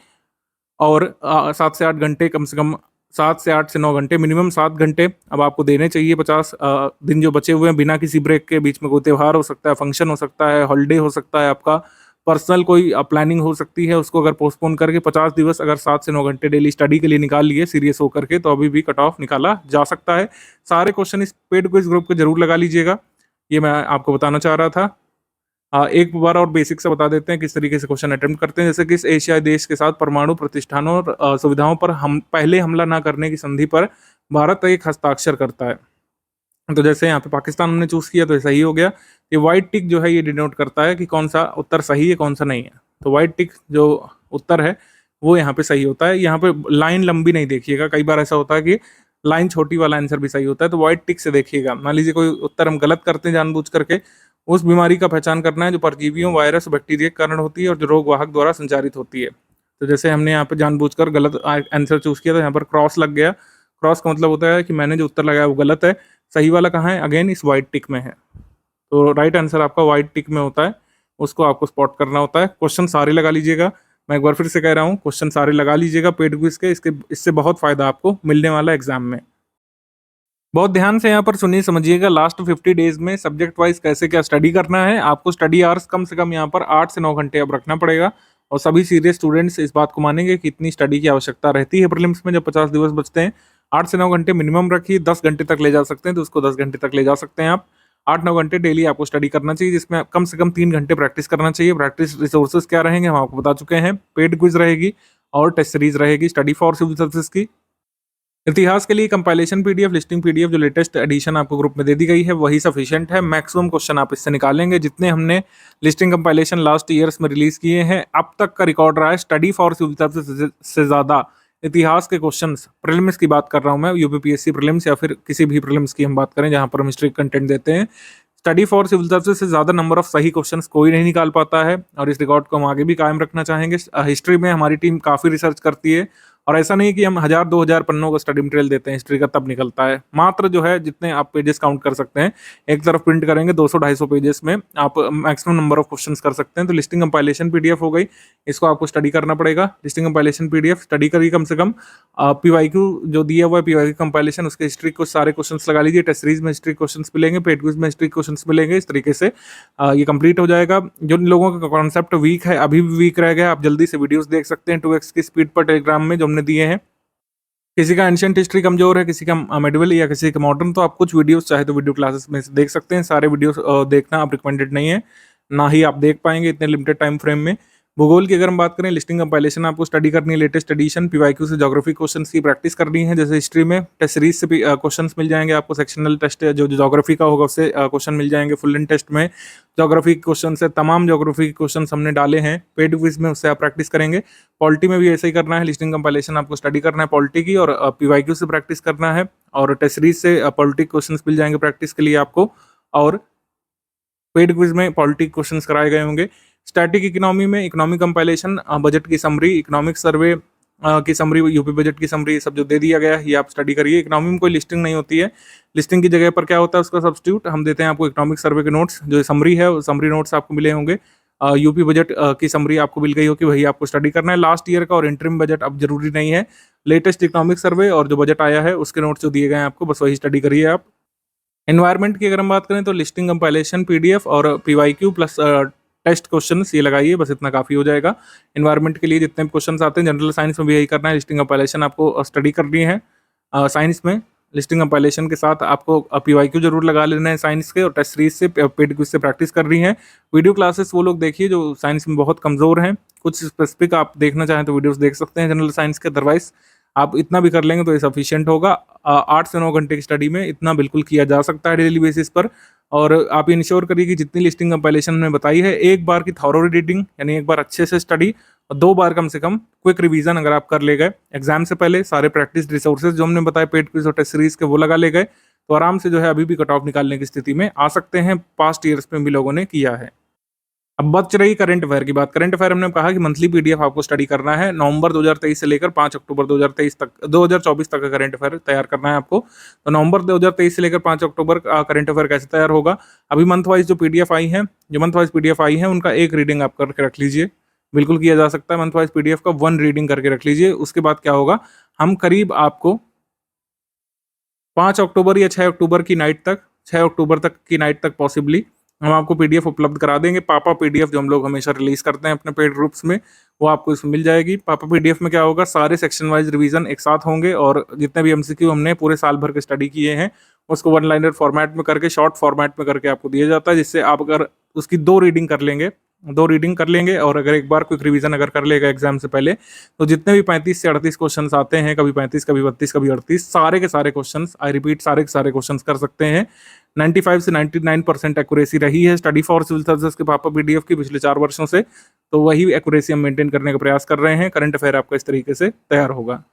और 7 से 8 घंटे, कम से कम 7 से 8 से 9 घंटे, मिनिमम 7 घंटे अब आपको देने चाहिए। 50 दिन जो बचे हुए हैं बिना किसी ब्रेक के, बीच में कोई त्यौहार हो सकता है, फंक्शन हो सकता है, हॉलीडे हो सकता है, आपका पर्सनल कोई प्लानिंग हो सकती है, उसको अगर पोस्टपोन करके 50 दिवस अगर 7 से 9 घंटे डेली स्टडी के लिए निकाल लिए सीरियस होकर के, तो अभी भी कट ऑफ निकाला जा सकता है। सारे क्वेश्चन इस पेड क्विज ग्रुप को जरूर लगा लीजिएगा, ये मैं आपको बताना चाह रहा था। एक बार और बेसिक से बता देते हैं किस तरीके से क्वेश्चन अटेम्प्ट करते हैं। जैसे कि इस एशियाई देश के साथ परमाणु प्रतिष्ठानों और सुविधाओं पर हम पहले हमला न करने की संधि पर भारत एक हस्ताक्षर करता है। तो जैसे यहाँ पे पाकिस्तान हमने चूज किया तो सही हो गया। ये वाइट टिक जो है ये डिनोट करता है कि कौन सा उत्तर सही है, कौन सा नहीं है। तो वाइट टिक जो उत्तर है वो यहाँ पे सही होता है। यहाँ पे लाइन लंबी नहीं देखिएगा, कई बार ऐसा होता है कि लाइन छोटी वाला आंसर भी सही होता है, तो वाइट टिक से देखिएगा। मान लीजिए कोई उत्तर हम गलत करते हैं जानबूझ करके, उस बीमारी का पहचान करना है जो परजीवियों, वायरस, बैक्टीरिया के कारण होती है और जो रोग वाहक द्वारा संचारित होती है। तो जैसे हमने यहाँ पे जानबूझकर गलत आंसर चूज किया तो यहाँ पर क्रॉस लग गया। क्रॉस का मतलब होता है कि मैंने जो उत्तर लगाया वो गलत है, सही वाला कहाँ है, अगेन इस वाइट टिक में है। तो राइट आंसर आपका वाइट टिक में होता है, उसको आपको स्पॉट करना होता है। क्वेश्चन सारे लगा लीजिएगा, मैं एक बार फिर से कह रहा हूँ, क्वेश्चन सारे लगा लीजिएगा पेड क्विज के, इससे बहुत फायदा आपको मिलने वाला एग्जाम में। बहुत ध्यान से यहाँ पर सुनिए, समझिएगा। लास्ट 50 डेज में सब्जेक्ट वाइज कैसे क्या स्टडी करना है। आपको स्टडी आवर्स कम से कम यहाँ पर 8 से 9 घंटे अब रखना पड़ेगा, और सभी सीरियस स्टूडेंट्स इस बात को मानेंगे कि इतनी स्टडी की आवश्यकता रहती है प्रीलिम्स में जब 50 दिवस बचते हैं। 8 से 9 घंटे मिनिमम रखिए, 10 घंटे तक ले जा सकते हैं तो उसको 10 घंटे तक ले जा सकते हैं आप। 8-9 घंटे डेली आपको स्टडी करना चाहिए, जिसमें कम से कम 3 घंटे प्रैक्टिस करना चाहिए। प्रैक्टिस रिसोर्सेज क्या रहेंगे हम आपको बता चुके हैं, पेड क्विज रहेगी और टेस्ट सीरीज रहेगी स्टडी फॉर सिविल सर्विसेज की। इतिहास के लिए कंपाइलेशन पीडीएफ, लिस्टिंग पीडीएफ जो लेटेस्ट एडिशन आपको ग्रुप में दे दी गई है वही सफिशिएंट है। मैक्सिमम क्वेश्चन आप इससे निकालेंगे। जितने हमने लिस्टिंग कंपाइलेशन लास्ट ईयर्स में रिलीज किए हैं, अब तक का रिकॉर्ड रहा है स्टडी फॉर सिविल सर्विसेज से ज़्यादा इतिहास के क्वेश्चंस, प्रीलिम्स की बात कर रहा हूँ मैं, यूपीपीएससी प्रीलिम्स या फिर किसी भी प्रीलिम्स की हम बात करें जहाँ पर हम हिस्ट्री कंटेंट देते हैं, स्टडी फॉर सिविल सर्विसेज से ज़्यादा नंबर ऑफ सही क्वेश्चंस कोई नहीं निकाल पाता है। और इस रिकॉर्ड को हम आगे भी कायम रखना चाहेंगे। हिस्ट्री में हमारी टीम काफ़ी रिसर्च करती है, और ऐसा नहीं कि हम 1000-2000 पन्नों का स्टडी मटेरियल देते हैं, हिस्ट्री का तब निकलता है। मात्र जो है जितने आप पेजेस काउंट कर सकते हैं, एक तरफ प्रिंट करेंगे 200-250 पेजेस में आप मैक्सिमम नंबर ऑफ क्वेश्चंस कर सकते हैं। तो लिस्टिंग कंपाइलेशन पीडीएफ हो गई, इसको आपको स्टडी करना पड़ेगा। लिस्टिंग कंपाइलेशन पीडीएफ स्टडी करिए कम से कम। पीवाईक्यू जो दिया हुआ है, पीवाईक्यू कंपाइलेशन, उसके हिस्ट्री को सारे क्वेश्चंस लगा लीजिए। टेस्ट सीरीज में हिस्ट्री क्वेश्चंस मिलेंगे, पेड क्विज में हिस्ट्री क्वेश्चंस मिलेंगे। इस तरीके से ये कंप्लीट हो जाएगा। जो लोगों का कॉन्सेप्ट वीक है, अभी भी वीक रह गया, आप जल्दी से वीडियोस देख सकते हैं 2x की स्पीड पर टेलीग्राम में जो हमने दिए हैं। किसी का एंशिएंट हिस्ट्री कमजोर है, किसी का मेडिवल या किसी का मॉडर्न, तो आप कुछ वीडियोस चाहे तो वीडियो क्लासेस में देख सकते हैं। सारे वीडियोस देखना आप रिकमेंडेड नहीं है, ना ही आप देख पाएंगे इतने लिमिटेड टाइम फ्रेम में। भूगोल की अगर हम बात करें, लिस्टिंग कंपाइलेशन आपको स्टडी करनी है, लेटेस्ट एडिशन। पीवाईक्यू से ज्योग्राफी क्वेश्चंस की प्रैक्टिस करनी है। जैसे हिस्ट्री में टेस्ट सीरीज से क्वेश्चंस मिल जाएंगे आपको, सेक्शनल टेस्ट जो ज्योग्राफी का होगा उससे क्वेश्चन मिल जाएंगे। फुल लेंथ टेस्ट में ज्योग्राफी के क्वेश्चन से तमाम ज्योग्राफी के क्वेश्चन हमने डाले हैं। पेड क्विज में उससे आप प्रैक्टिस करेंगे। पॉलिटी में भी ऐसा ही करना है, लिस्टिंग कंपाइलेशन आपको स्टडी करना है पॉलिटी की, और पीवाईक्यू से प्रैक्टिस करना है। और टेस्ट सीरीज से पॉलिटी क्वेश्चन मिल जाएंगे प्रैक्टिस के लिए आपको, और पेड क्विज में पॉलिटिक क्वेश्चंस कराए गए होंगे। स्टैटिक इकोनॉमी में इकोनॉमिक कंपाइलेशन, बजट की समरी, इकोनॉमिक सर्वे की समरी, यूपी बजट की समरी, सब जो दे दिया गया है ये आप स्टडी करिए। इकोनॉमी में कोई लिस्टिंग नहीं होती है, लिस्टिंग की जगह पर क्या होता है उसका सब्स्टिट्यूट हम देते हैं आपको इकोनॉमिक सर्वे के नोट्स। जो समरी है वो समरी नोट्स आपको मिले होंगे। यूपी बजट की समरी आपको मिल गई हो कि वही आपको स्टडी करना है। लास्ट ईयर का और इंटरिम बजट अब जरूरी नहीं है। लेटेस्ट इकोनॉमिक सर्वे और जो बजट आया है उसके नोट्स जो दिए गए हैं आपको, बस वही स्टडी करिए आप। एनवायरनमेंट की अगर हम बात करें तो लिस्टिंग कंपाइलेशन पीडीएफ और पीवाईक्यू प्लस टेस्ट क्वेश्चंस ये लगाइए, बस इतना काफ़ी हो जाएगा। एनवायरनमेंट के लिए जितने भी क्वेश्चंस आते हैं, जनरल साइंस में भी यही करना है। लिस्टिंग कंपाइलेशन आपको स्टडी करनी है। साइंस में लिस्टिंग कंपाइलेशन के साथ आपको पीवाईक्यू जरूर लगा लेना है साइंस के, और टेस्ट सीरीज से पेड क्विज से प्रैक्टिस करनी है। वीडियो क्लासेस वो लोग देखिए जो साइंस में बहुत कमज़ोर हैं। कुछ स्पेसिफिक आप देखना चाहें तो वीडियोज़ देख सकते हैं जनरल साइंस के, अदरवाइज आप इतना भी कर लेंगे तो ये सफिशिएंट होगा। 8 से 9 घंटे की स्टडी में इतना बिल्कुल किया जा सकता है डेली बेसिस पर। और आप इंश्योर करिए कि जितनी लिस्टिंग कंपाइलेशन में बताई है, एक बार की थॉरो रीडिंग यानी एक बार अच्छे से स्टडी और 2 बार कम से कम क्विक रिवीजन अगर आप कर ले गए एग्जाम से पहले, सारे प्रैक्टिस रिसोर्सेज जो हमने बताए पेड क्विज और टेस्ट सीरीज के वो लगा ले गए, तो आराम से जो है अभी भी कट ऑफ निकालने की स्थिति में आ सकते हैं। पास्ट ईयर्स में भी लोगों ने किया है। अब बच रही करंट अफेयर की बात। करंट अफेयर हमने कहा कि मंथली पीडीएफ आपको स्टडी करना है। नवंबर 2023 से लेकर 5 अक्टूबर 2023 तक 2024 तक का करंट अफेयर तैयार करना है आपको। तो नवंबर 2023 से लेकर 5 अक्टूबर का करंट अफेयर कैसे तैयार होगा? अभी मंथ वाइज जो पीडीएफ आई है, उनका एक रीडिंग आप करके रख लीजिए। बिल्कुल किया जा सकता है। मंथ वाइज पीडीएफ का 1 रीडिंग करके रख लीजिए। उसके बाद क्या होगा, हम करीब आपको 5 अक्टूबर या 6 अक्टूबर की नाइट तक, 6 अक्टूबर तक की नाइट तक पॉसिबली हम आपको पीडीएफ उपलब्ध करा देंगे। पापा पीडीएफ जो हम लोग हमेशा रिलीज करते हैं अपने पेड ग्रुप्स में, वो आपको इसमें मिल जाएगी। पापा पीडीएफ में क्या होगा, सारे सेक्शन वाइज रिवीजन एक साथ होंगे और जितने भी एमसीक्यू हमने पूरे साल भर के स्टडी किए हैं उसको 1 लाइनर फॉर्मेट में करके, शॉर्ट फॉर्मेट में करके आपको दिया जाता है, जिससे आप अगर उसकी 2 रीडिंग कर लेंगे और अगर एक बार क्विक रिवीजन अगर कर लेगा एग्जाम से पहले, तो जितने भी 35 से 38 क्वेश्चंस आते हैं, कभी 35, कभी 32, कभी 38, सारे के सारे क्वेश्चंस, आई रिपीट, सारे के सारे क्वेश्चंस कर सकते हैं। 95 से 99% एक्यूरेसी रही है स्टडी फॉर सिविल सर्विसेज के पापा पीडीएफ की पिछले 4 वर्षों से, तो वही एक्यूरेसी हम मेंटेन करने का प्रयास कर रहे हैं। करंट अफेयर आपका इस तरीके से तैयार होगा।